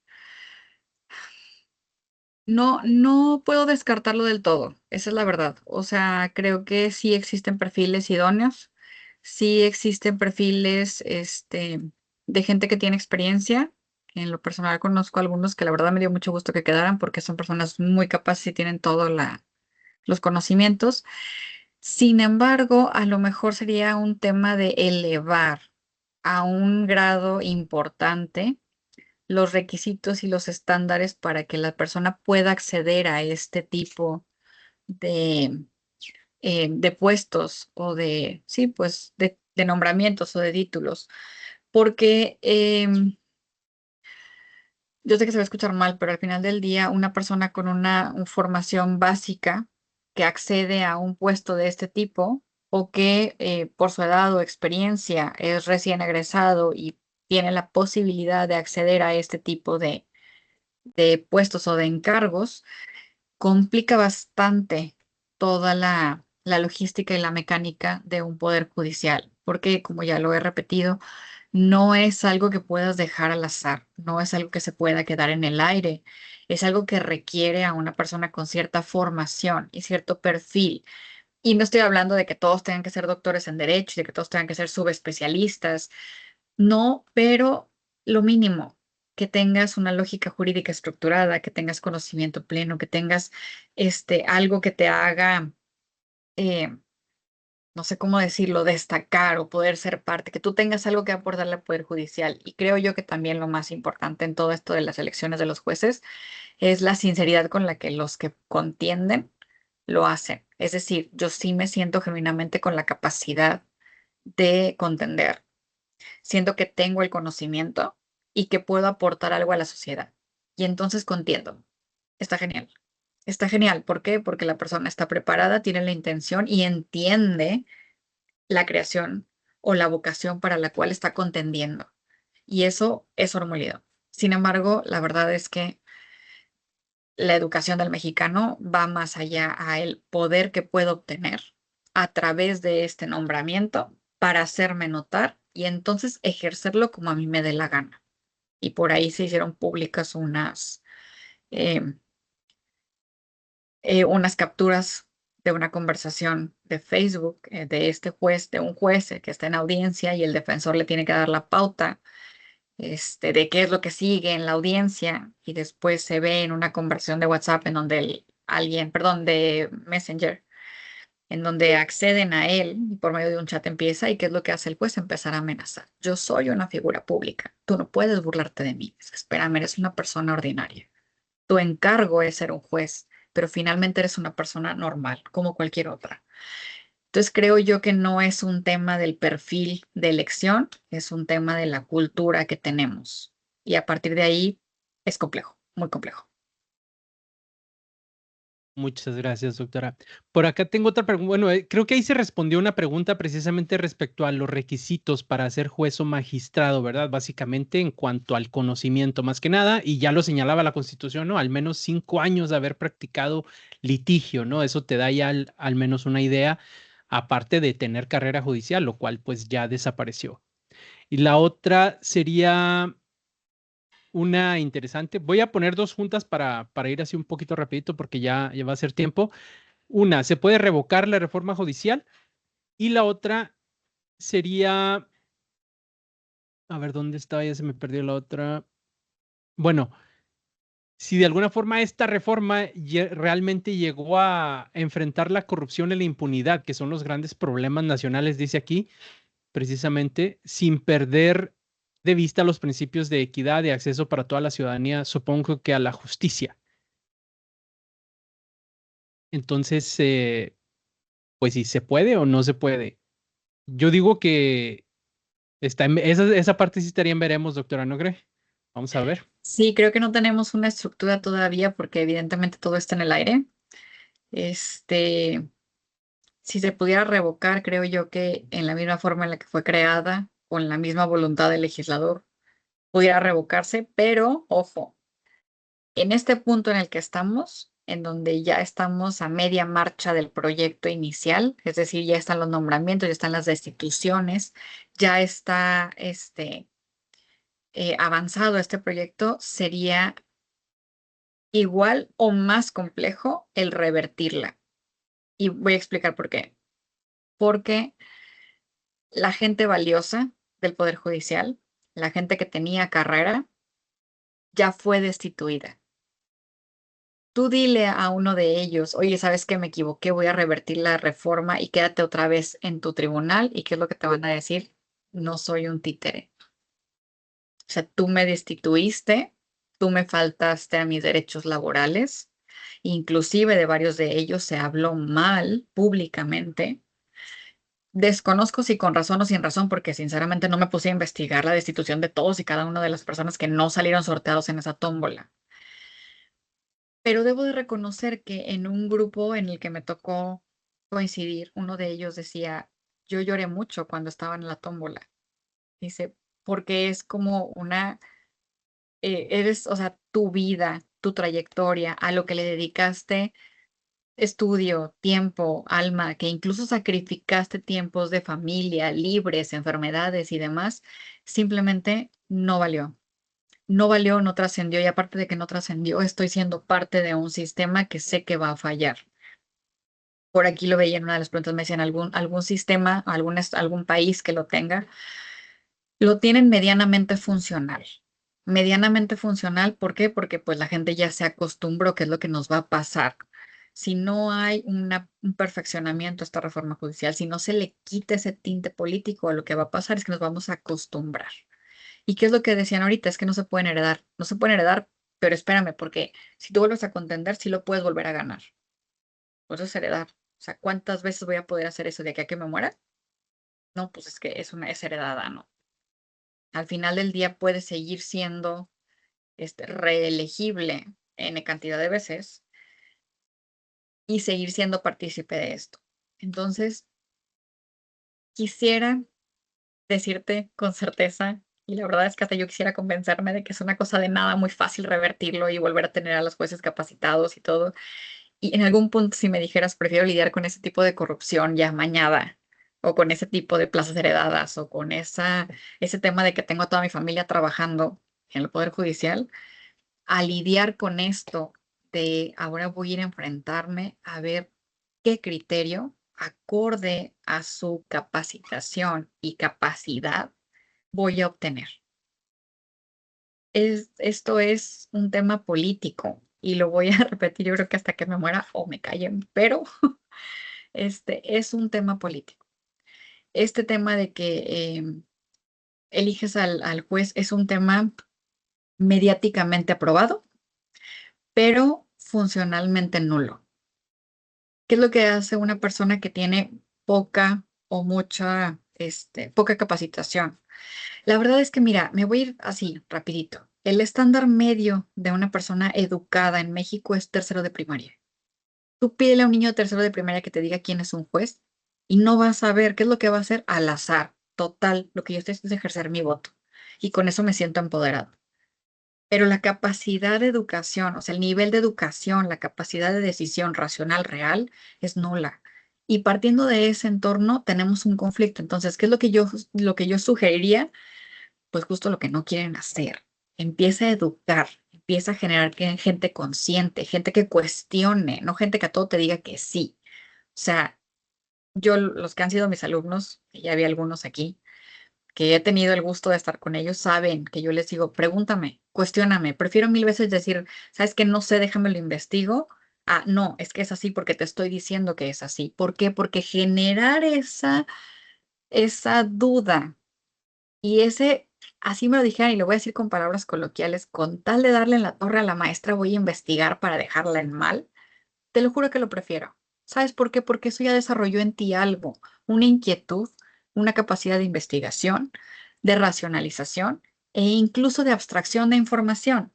Speaker 3: No, no puedo descartarlo del todo, esa es la verdad. O sea, creo que sí existen perfiles idóneos, sí existen perfiles, de gente que tiene experiencia. En lo personal conozco algunos que la verdad me dio mucho gusto que quedaran porque son personas muy capaces y tienen todos los conocimientos. Sin embargo, a lo mejor sería un tema de elevar a un grado importante los requisitos y los estándares para que la persona pueda acceder a este tipo de, de puestos o de, sí, pues de nombramientos o de títulos. Porque yo sé que se va a escuchar mal, pero al final del día, una persona con una formación básica que accede a un puesto de este tipo o que por su edad o experiencia es recién egresado y tiene la posibilidad de acceder a este tipo de puestos o de encargos, complica bastante toda la logística y la mecánica de un poder judicial, porque como ya lo he repetido, no es algo que puedas dejar al azar, no es algo que se pueda quedar en el aire, es algo que requiere a una persona con cierta formación y cierto perfil. Y no estoy hablando de que todos tengan que ser doctores en derecho, de que todos tengan que ser subespecialistas, no, pero lo mínimo, que tengas una lógica jurídica estructurada, que tengas conocimiento pleno, que tengas algo que te haga, eh, no sé cómo decirlo, destacar o poder ser parte, que tú tengas algo que aportarle al Poder Judicial. Y creo yo que también lo más importante en todo esto de las elecciones de los jueces es la sinceridad con la que los que contienden lo hacen. Es decir, yo sí me siento genuinamente con la capacidad de contender. Siento que tengo el conocimiento y que puedo aportar algo a la sociedad. Y entonces contiendo. Está genial. Está genial. ¿Por qué? Porque la persona está preparada, tiene la intención y entiende la creación o la vocación para la cual está contendiendo. Y eso es oro molido. Sin embargo, la verdad es que la educación del mexicano va más allá a el poder que puedo obtener a través de este nombramiento para hacerme notar y entonces ejercerlo como a mí me dé la gana. Y por ahí se hicieron públicas eh, unas capturas de una conversación de Facebook de este juez, de un juez que está en audiencia y el defensor le tiene que dar la pauta de qué es lo que sigue en la audiencia y después se ve en una conversación de WhatsApp en donde perdón, de Messenger, en donde acceden a él y por medio de un chat empieza y qué es lo que hace el juez, empezar a amenazar. Yo soy una figura pública, tú no puedes burlarte de mí, espérame, eres una persona ordinaria. Tu encargo es ser un juez, pero finalmente eres una persona normal, como cualquier otra. Entonces creo yo que no es un tema del perfil de elección, es un tema de la cultura que tenemos. Y a partir de ahí es complejo, muy complejo.
Speaker 1: Muchas gracias, doctora. Por acá tengo otra pregunta. Bueno, creo que ahí se respondió una pregunta precisamente respecto a los requisitos para ser juez o magistrado, ¿verdad? Básicamente en cuanto al conocimiento, más que nada, y ya lo señalaba la Constitución, ¿no? Al menos 5 años de haber practicado litigio, ¿no? Eso te da ya al menos una idea, aparte de tener carrera judicial, lo cual pues ya desapareció. Y la otra sería una interesante. Voy a poner dos juntas para ir así un poquito rapidito porque ya va a ser tiempo. Una, se puede revocar la reforma judicial y la otra sería, a ver, ¿dónde estaba? Ya se me perdió la otra. Bueno, si de alguna forma esta reforma realmente llegó a enfrentar la corrupción y la impunidad, que son los grandes problemas nacionales, dice aquí, precisamente, sin perder de vista los principios de equidad y acceso para toda la ciudadanía, supongo que a la justicia. Entonces, pues si se puede o no se puede. Yo digo que esa parte sí estaría en veremos, doctora, ¿no cree? Vamos a ver.
Speaker 3: Sí, creo que no tenemos una estructura todavía porque evidentemente todo está en el aire. Si se pudiera revocar, creo yo que en la misma forma en la que fue creada, con la misma voluntad del legislador, pudiera revocarse, pero ojo, en este punto en el que estamos, en donde ya estamos a media marcha del proyecto inicial, es decir, ya están los nombramientos, ya están las destituciones, ya está avanzado este proyecto, sería igual o más complejo el revertirla. Y voy a explicar por qué. Porque la gente valiosa del Poder Judicial, la gente que tenía carrera, ya fue destituida. Tú dile a uno de ellos, oye, ¿sabes qué? Me equivoqué, voy a revertir la reforma y quédate otra vez en tu tribunal. ¿Y qué es lo que te van a decir? No soy un títere. O sea, tú me destituiste, tú me faltaste a mis derechos laborales, inclusive de varios de ellos se habló mal públicamente. Desconozco si con razón o sin razón, porque sinceramente no me puse a investigar la destitución de todos y cada una de las personas que no salieron sorteados en esa tómbola. Pero debo de reconocer que en un grupo en el que me tocó coincidir, uno de ellos decía, yo lloré mucho cuando estaba en la tómbola. Dice, porque es como eres, o sea, tu vida, tu trayectoria, a lo que le dedicaste estudio, tiempo, alma, que incluso sacrificaste tiempos de familia, libres, enfermedades y demás, simplemente no valió. No valió, no trascendió y aparte de que no trascendió, estoy siendo parte de un sistema que sé que va a fallar. Por aquí lo veía en una de las preguntas, me decían algún sistema, algún país que lo tenga, lo tienen medianamente funcional. Medianamente funcional, ¿por qué? Porque pues la gente ya se acostumbró, que es lo que nos va a pasar. Si no hay un perfeccionamiento a esta reforma judicial, si no se le quita ese tinte político, lo que va a pasar es que nos vamos a acostumbrar. ¿Y qué es lo que decían ahorita? Es que no se pueden heredar. No se pueden heredar, pero espérame, porque si tú vuelves a contender, sí lo puedes volver a ganar. Pues es heredar. O sea, ¿cuántas veces voy a poder hacer eso de aquí a que me muera? No, pues es que es heredada, ¿no? Al final del día puede seguir siendo reelegible N cantidad de veces y seguir siendo partícipe de esto. Entonces, quisiera decirte con certeza, y la verdad es que hasta yo quisiera convencerme de que es una cosa de nada muy fácil revertirlo y volver a tener a los jueces capacitados y todo. Y en algún punto, si me dijeras, prefiero lidiar con ese tipo de corrupción ya mañada, o con ese tipo de plazas heredadas, o con ese tema de que tengo a toda mi familia trabajando en el Poder Judicial, a lidiar con esto de ahora voy a ir a enfrentarme a ver qué criterio, acorde a su capacitación y capacidad, voy a obtener. Esto es un tema político y lo voy a repetir, yo creo que hasta que me muera o me callen, pero es un tema político. Este tema de que eliges al juez es un tema mediáticamente aprobado, pero funcionalmente nulo. ¿Qué es lo que hace una persona que tiene poca o mucha, poca capacitación? La verdad es que, mira, me voy a ir así, rapidito. El estándar medio de una persona educada en México es tercero de primaria. Tú pídele a un niño de tercero de primaria que te diga quién es un juez y no vas a ver qué es lo que va a hacer al azar. Total, lo que yo estoy haciendo es ejercer mi voto y con eso me siento empoderado. Pero la capacidad de educación, o sea, el nivel de educación, la capacidad de decisión racional real es nula. Y partiendo de ese entorno tenemos un conflicto. Entonces, ¿qué es lo que yo sugeriría? Pues justo lo que no quieren hacer. Empieza a educar, empieza a generar gente consciente, gente que cuestione, no gente que a todo te diga que sí. O sea, los que han sido mis alumnos, que ya había algunos aquí, que he tenido el gusto de estar con ellos, saben que yo les digo, pregúntame, cuestióname. Prefiero mil veces decir, ¿sabes qué? No sé, déjame lo investigo. Ah, no, es que es así porque te estoy diciendo que es así. ¿Por qué? Porque generar esa duda y así me lo dijeron y lo voy a decir con palabras coloquiales, con tal de darle en la torre a la maestra, voy a investigar para dejarla en mal. Te lo juro que lo prefiero. ¿Sabes por qué? Porque eso ya desarrolló en ti algo, una inquietud, una capacidad de investigación, de racionalización e incluso de abstracción de información.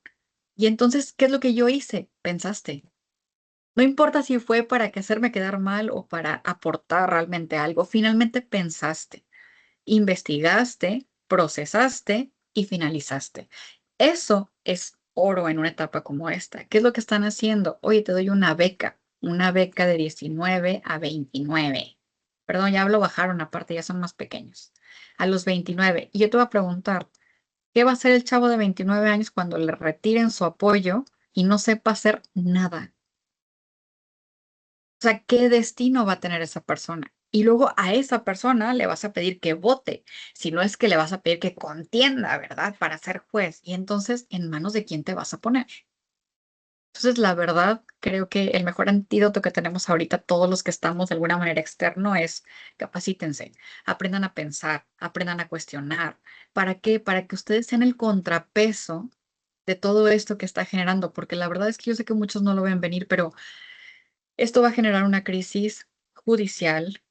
Speaker 3: Y entonces, ¿qué es lo que yo hice? Pensaste. No importa si fue para que hacerme quedar mal o para aportar realmente algo, finalmente pensaste, investigaste, procesaste y finalizaste. Eso es oro en una etapa como esta. ¿Qué es lo que están haciendo? Oye, te doy una beca de 19 a 29. Perdón, ya lo bajaron aparte, ya son más pequeños. A los 29. Y yo te voy a preguntar, ¿qué va a hacer el chavo de 29 años cuando le retiren su apoyo y no sepa hacer nada? O sea, ¿qué destino va a tener esa persona? Y luego a esa persona le vas a pedir que vote, si no es que le vas a pedir que contienda, ¿verdad? Para ser juez. Y entonces, ¿en manos de quién te vas a poner? Entonces, la verdad, creo que el mejor antídoto que tenemos ahorita, todos los que estamos de alguna manera externo, es capacítense, aprendan a pensar, aprendan a cuestionar. ¿Para qué? Para que ustedes sean el contrapeso de todo esto que está generando, porque la verdad es que yo sé que muchos no lo ven venir, pero esto va a generar una crisis judicial,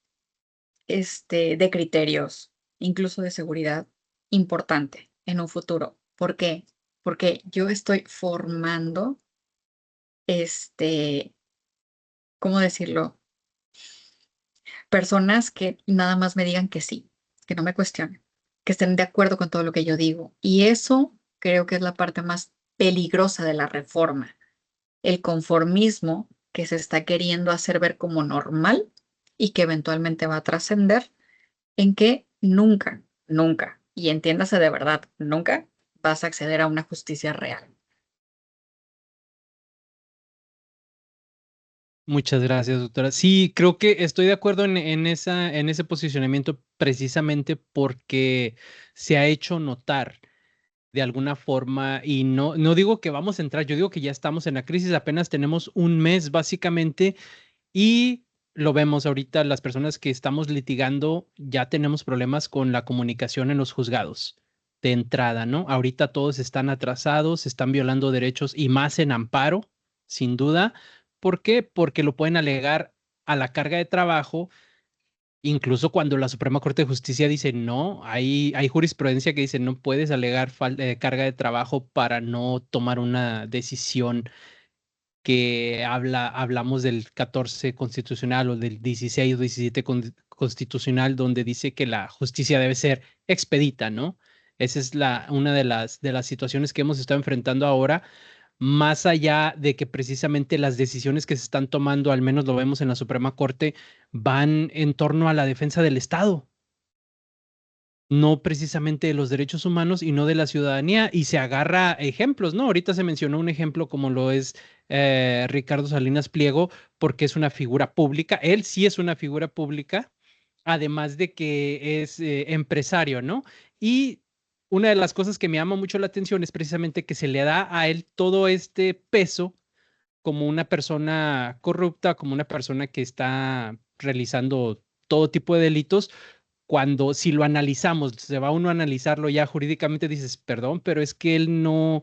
Speaker 3: de criterios, incluso de seguridad, importante en un futuro. ¿Por qué? Porque yo estoy formando, ¿cómo decirlo? Personas que nada más me digan que sí, que no me cuestionen. que estén de acuerdo con todo lo que yo digo. Y eso creo que es la parte más peligrosa de la reforma, el conformismo que se está queriendo hacer ver como normal y que eventualmente va a trascender en que nunca, nunca, y entiéndase de verdad, nunca vas a acceder a una justicia real.
Speaker 1: Muchas gracias, doctora. Sí, creo que estoy de acuerdo en ese posicionamiento precisamente porque se ha hecho notar de alguna forma, y no digo que vamos a entrar, yo digo que ya estamos en la crisis, apenas tenemos un mes básicamente, y lo vemos ahorita, las personas que estamos litigando ya tenemos problemas con la comunicación en los juzgados de entrada, ¿no? Ahorita todos están atrasados, están violando derechos y más en amparo, sin duda. ¿Por qué? Porque lo pueden alegar a la carga de trabajo. Incluso cuando la Suprema Corte de Justicia dice no, hay jurisprudencia que dice no puedes alegar carga de trabajo para no tomar una decisión que hablamos del 14 constitucional o del 16 o 17 constitucional, donde dice que la justicia debe ser expedita, ¿no? Esa es una de las situaciones que hemos estado enfrentando ahora, más allá de que precisamente las decisiones que se están tomando, al menos lo vemos en la Suprema Corte, van en torno a la defensa del Estado, no precisamente de los derechos humanos y no de la ciudadanía, y se agarra ejemplos, ¿no? Ahorita se mencionó un ejemplo como lo es Ricardo Salinas Pliego, porque es una figura pública, él sí es una figura pública, además de que es empresario, ¿no? Y una de las cosas que me llama mucho la atención es precisamente que se le da a él todo este peso como una persona corrupta, como una persona que está realizando todo tipo de delitos, cuando si lo analizamos, se va uno a analizarlo ya jurídicamente, dices, perdón, pero es que él no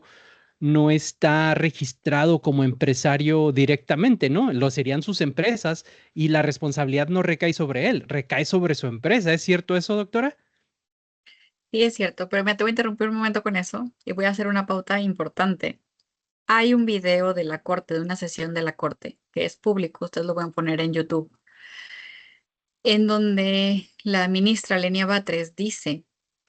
Speaker 1: está registrado como empresario directamente, ¿no? Lo serían sus empresas y la responsabilidad no recae sobre él, recae sobre su empresa. ¿Es cierto eso, doctora?
Speaker 3: Sí, es cierto, pero me te voy a interrumpir un momento con eso y voy a hacer una pauta importante. Hay un video de la corte, de una sesión de la corte, que es público, ustedes lo pueden poner en YouTube, en donde la ministra Lenia Batres dice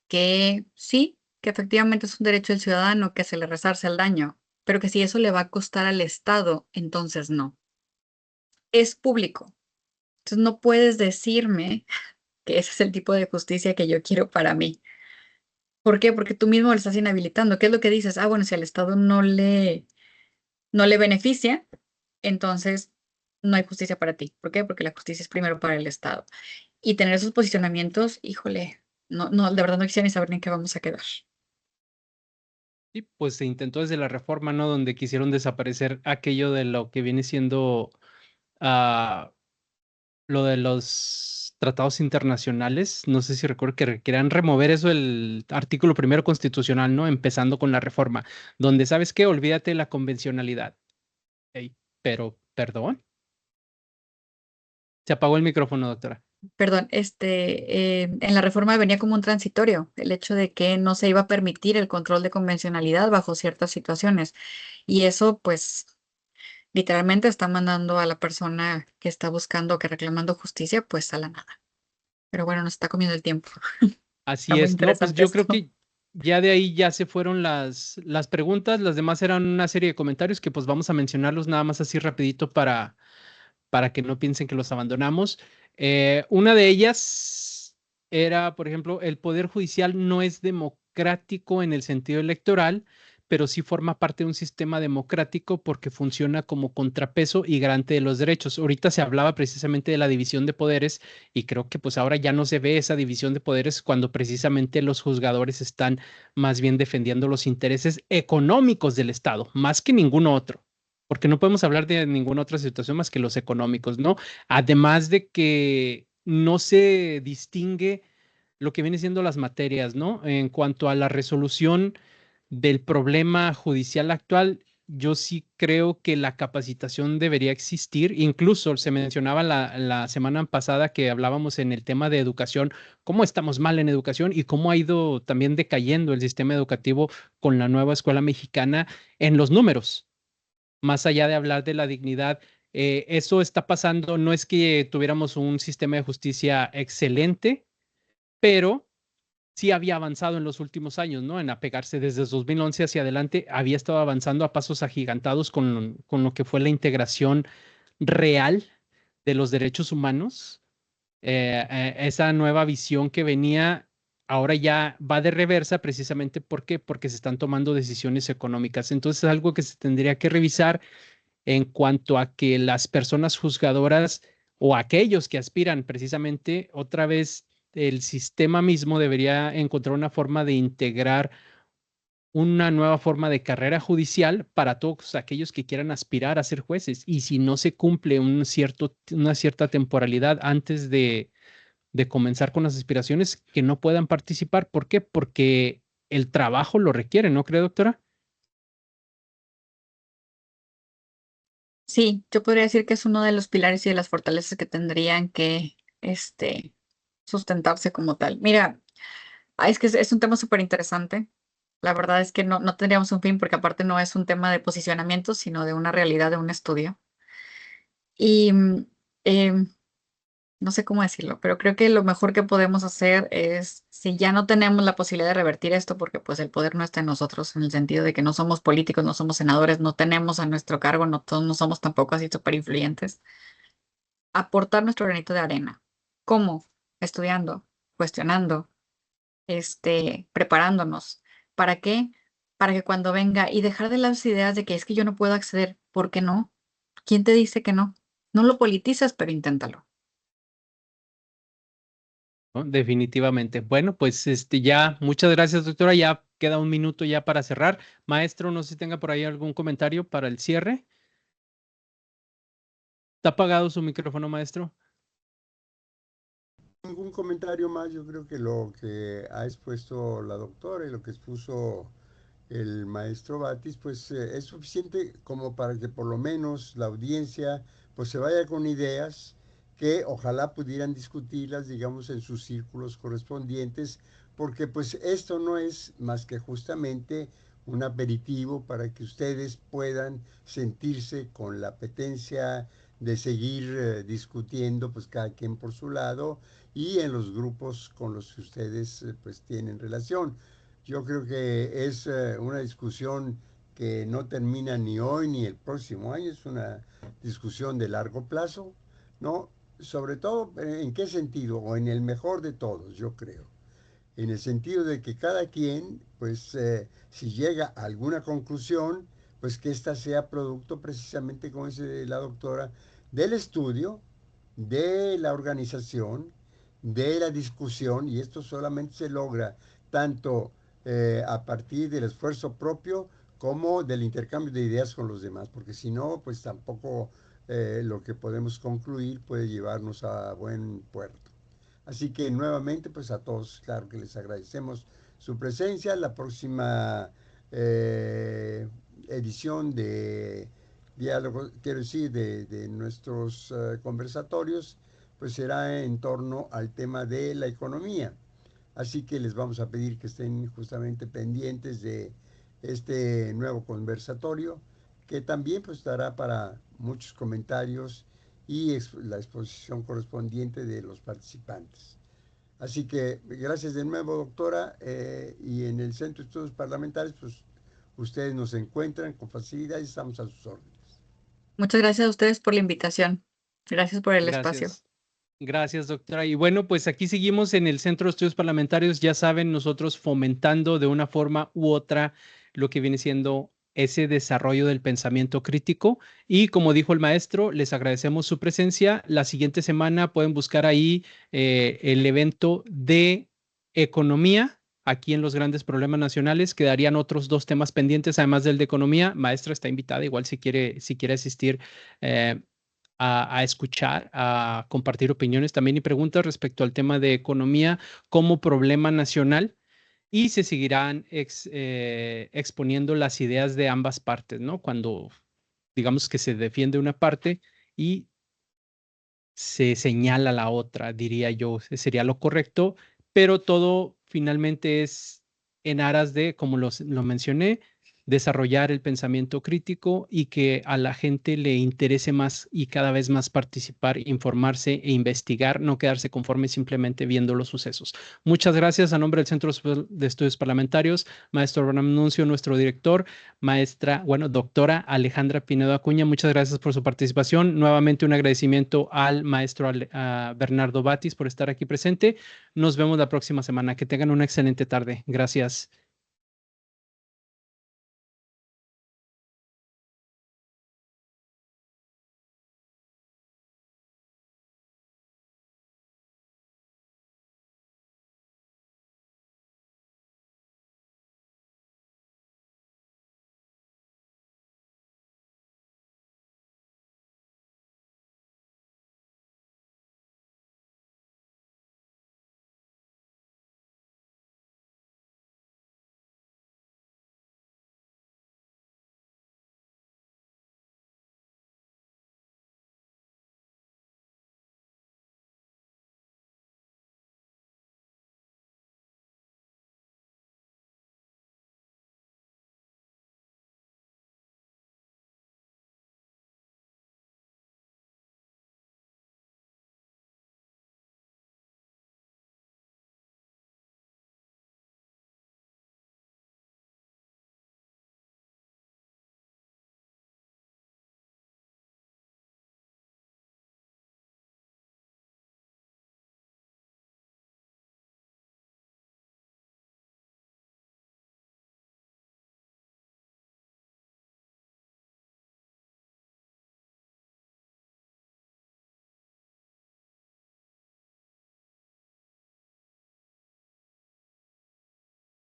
Speaker 3: que sí, que efectivamente es un derecho del ciudadano que se le resarce el daño, pero que si eso le va a costar al Estado, entonces no. Es público. Entonces no puedes decirme que ese es el tipo de justicia que yo quiero para mí. ¿Por qué? Porque tú mismo lo estás inhabilitando. ¿Qué es lo que dices? Ah, bueno, si al Estado no le beneficia, entonces no hay justicia para ti. ¿Por qué? Porque la justicia es primero para el Estado. Y tener esos posicionamientos, híjole, de verdad no quisiera ni saber ni en qué vamos a quedar.
Speaker 1: Y pues se intentó desde la reforma, ¿no? Donde quisieron desaparecer aquello de lo que viene siendo ah, lo de los tratados internacionales. No sé si recuerdo que querían remover eso del artículo primero constitucional, ¿no? Empezando con la reforma, donde, ¿sabes qué? Olvídate de la convencionalidad. Ey, pero, perdón. Se apagó el micrófono, doctora.
Speaker 3: Perdón, en la reforma venía como un transitorio, el hecho de que no se iba a permitir el control de convencionalidad bajo ciertas situaciones. Y eso, pues, literalmente está mandando a la persona que está buscando, que reclamando justicia, pues a la nada. Pero bueno, nos está comiendo el tiempo. Está
Speaker 1: Así
Speaker 3: muy
Speaker 1: es. No, pues
Speaker 3: interesante
Speaker 1: yo creo
Speaker 3: esto.
Speaker 1: que ya de ahí ya se fueron las preguntas. Las demás eran una serie de comentarios que pues vamos a mencionarlos nada más así rapidito para que no piensen que los abandonamos. Una de ellas era, por ejemplo, el Poder Judicial no es democrático en el sentido electoral, pero sí forma parte de un sistema democrático porque funciona como contrapeso y garante de los derechos. Ahorita se hablaba precisamente de la división de poderes y creo que pues ahora ya no se ve esa división de poderes cuando precisamente los juzgadores están más bien defendiendo los intereses económicos del Estado, más que ningún otro, porque no podemos hablar de ninguna otra situación más que los económicos, ¿no? Además de que no se distingue lo que viene siendo las materias, ¿no? En cuanto a la resolución del problema judicial actual, yo sí creo que la capacitación debería existir. Incluso se mencionaba la semana pasada que hablábamos en el tema de educación, cómo estamos mal en educación y cómo ha ido también decayendo el sistema educativo con la nueva escuela mexicana en los números, más allá de hablar de la dignidad. Eso está pasando, no es que tuviéramos un sistema de justicia excelente, pero sí había avanzado en los últimos años, ¿no? En apegarse desde 2011 hacia adelante, había estado avanzando a pasos agigantados con lo que fue la integración real de los derechos humanos. Esa nueva visión que venía ahora ya va de reversa precisamente ¿por qué? Porque se están tomando decisiones económicas. Entonces es algo que se tendría que revisar en cuanto a que las personas juzgadoras o aquellos que aspiran precisamente otra vez el sistema mismo debería encontrar una forma de integrar una nueva forma de carrera judicial para todos aquellos que quieran aspirar a ser jueces. Y si no se cumple una cierta temporalidad antes de comenzar con las aspiraciones, que no puedan participar. ¿Por qué? Porque el trabajo lo requiere, ¿no cree, doctora?
Speaker 3: Sí, yo podría decir que es uno de los pilares y de las fortalezas que tendrían que sustentarse como tal. Mira, es que es un tema súper interesante. La verdad es que no tendríamos un fin porque aparte no es un tema de posicionamiento, sino de una realidad, de un estudio. Y em, no sé cómo decirlo, pero creo que lo mejor que podemos hacer es, si ya no tenemos la posibilidad de revertir esto, porque pues el poder no está en nosotros, en el sentido de que no somos políticos, no somos senadores, no tenemos a nuestro cargo, no somos tampoco así súper influyentes, aportar nuestro granito de arena. ¿Cómo? Estudiando, cuestionando, preparándonos. ¿Para qué? Para que cuando venga y dejar de las ideas de que es que yo no puedo acceder, ¿por qué no? ¿Quién te dice que no? No lo politizas, pero inténtalo.
Speaker 1: ¿No? Definitivamente. Bueno, pues ya, muchas gracias, doctora. Ya queda un minuto ya para cerrar. Maestro, no sé si tenga por ahí algún comentario para el cierre. ¿Está apagado su micrófono, maestro?
Speaker 2: Ningún comentario más, yo creo que lo que ha expuesto la doctora y lo que expuso el maestro Batis, pues es suficiente como para que por lo menos la audiencia pues se vaya con ideas que ojalá pudieran discutirlas, digamos, en sus círculos correspondientes, porque pues esto no es más que justamente un aperitivo para que ustedes puedan sentirse con la apetencia de seguir discutiendo, pues cada quien por su lado y en los grupos con los que ustedes pues tienen relación. Yo creo que es una discusión que no termina ni hoy ni el próximo año, es una discusión de largo plazo, ¿no? Sobre todo, ¿en qué sentido? O en el mejor de todos, yo creo. En el sentido de que cada quien, pues, si llega a alguna conclusión, pues que ésta sea producto precisamente, como dice la doctora, del estudio, de la organización, de la discusión, y esto solamente se logra tanto a partir del esfuerzo propio como del intercambio de ideas con los demás, porque si no, pues tampoco lo que podemos concluir puede llevarnos a buen puerto. Así que nuevamente, pues a todos, claro que les agradecemos su presencia. La próxima edición de diálogo, quiero decir, de nuestros conversatorios, pues será en torno al tema de la economía. Así que les vamos a pedir que estén justamente pendientes de este nuevo conversatorio, que también pues dará para muchos comentarios y la exposición correspondiente de los participantes. Así que gracias de nuevo, doctora, y en el Centro de Estudios Parlamentarios, pues ustedes nos encuentran con facilidad y estamos a sus órdenes.
Speaker 3: Muchas gracias a ustedes por la invitación. Gracias por el espacio.
Speaker 1: Gracias. Gracias, doctora. Y bueno, pues aquí seguimos en el Centro de Estudios Parlamentarios. Ya saben, nosotros fomentando de una forma u otra lo que viene siendo ese desarrollo del pensamiento crítico. Y como dijo el maestro, les agradecemos su presencia. La siguiente semana pueden buscar ahí el evento de economía. Aquí en los grandes problemas nacionales quedarían otros dos temas pendientes, además del de economía. Maestra está invitada, igual si quiere asistir. A escuchar, a compartir opiniones también y preguntas respecto al tema de economía como problema nacional y se seguirán exponiendo las ideas de ambas partes, ¿no? Cuando digamos que se defiende una parte y se señala la otra, diría yo, sería lo correcto, pero todo finalmente es en aras de, como lo mencioné, desarrollar el pensamiento crítico y que a la gente le interese más y cada vez más participar, informarse e investigar, no quedarse conforme simplemente viendo los sucesos. Muchas gracias a nombre del Centro de Estudios Parlamentarios, maestro Abraham Nuncio, nuestro director, doctora Alejandra Pinedo Acuña, muchas gracias por su participación. Nuevamente un agradecimiento al maestro Bernardo Batis por estar aquí presente. Nos vemos la próxima semana. Que tengan una excelente tarde. Gracias.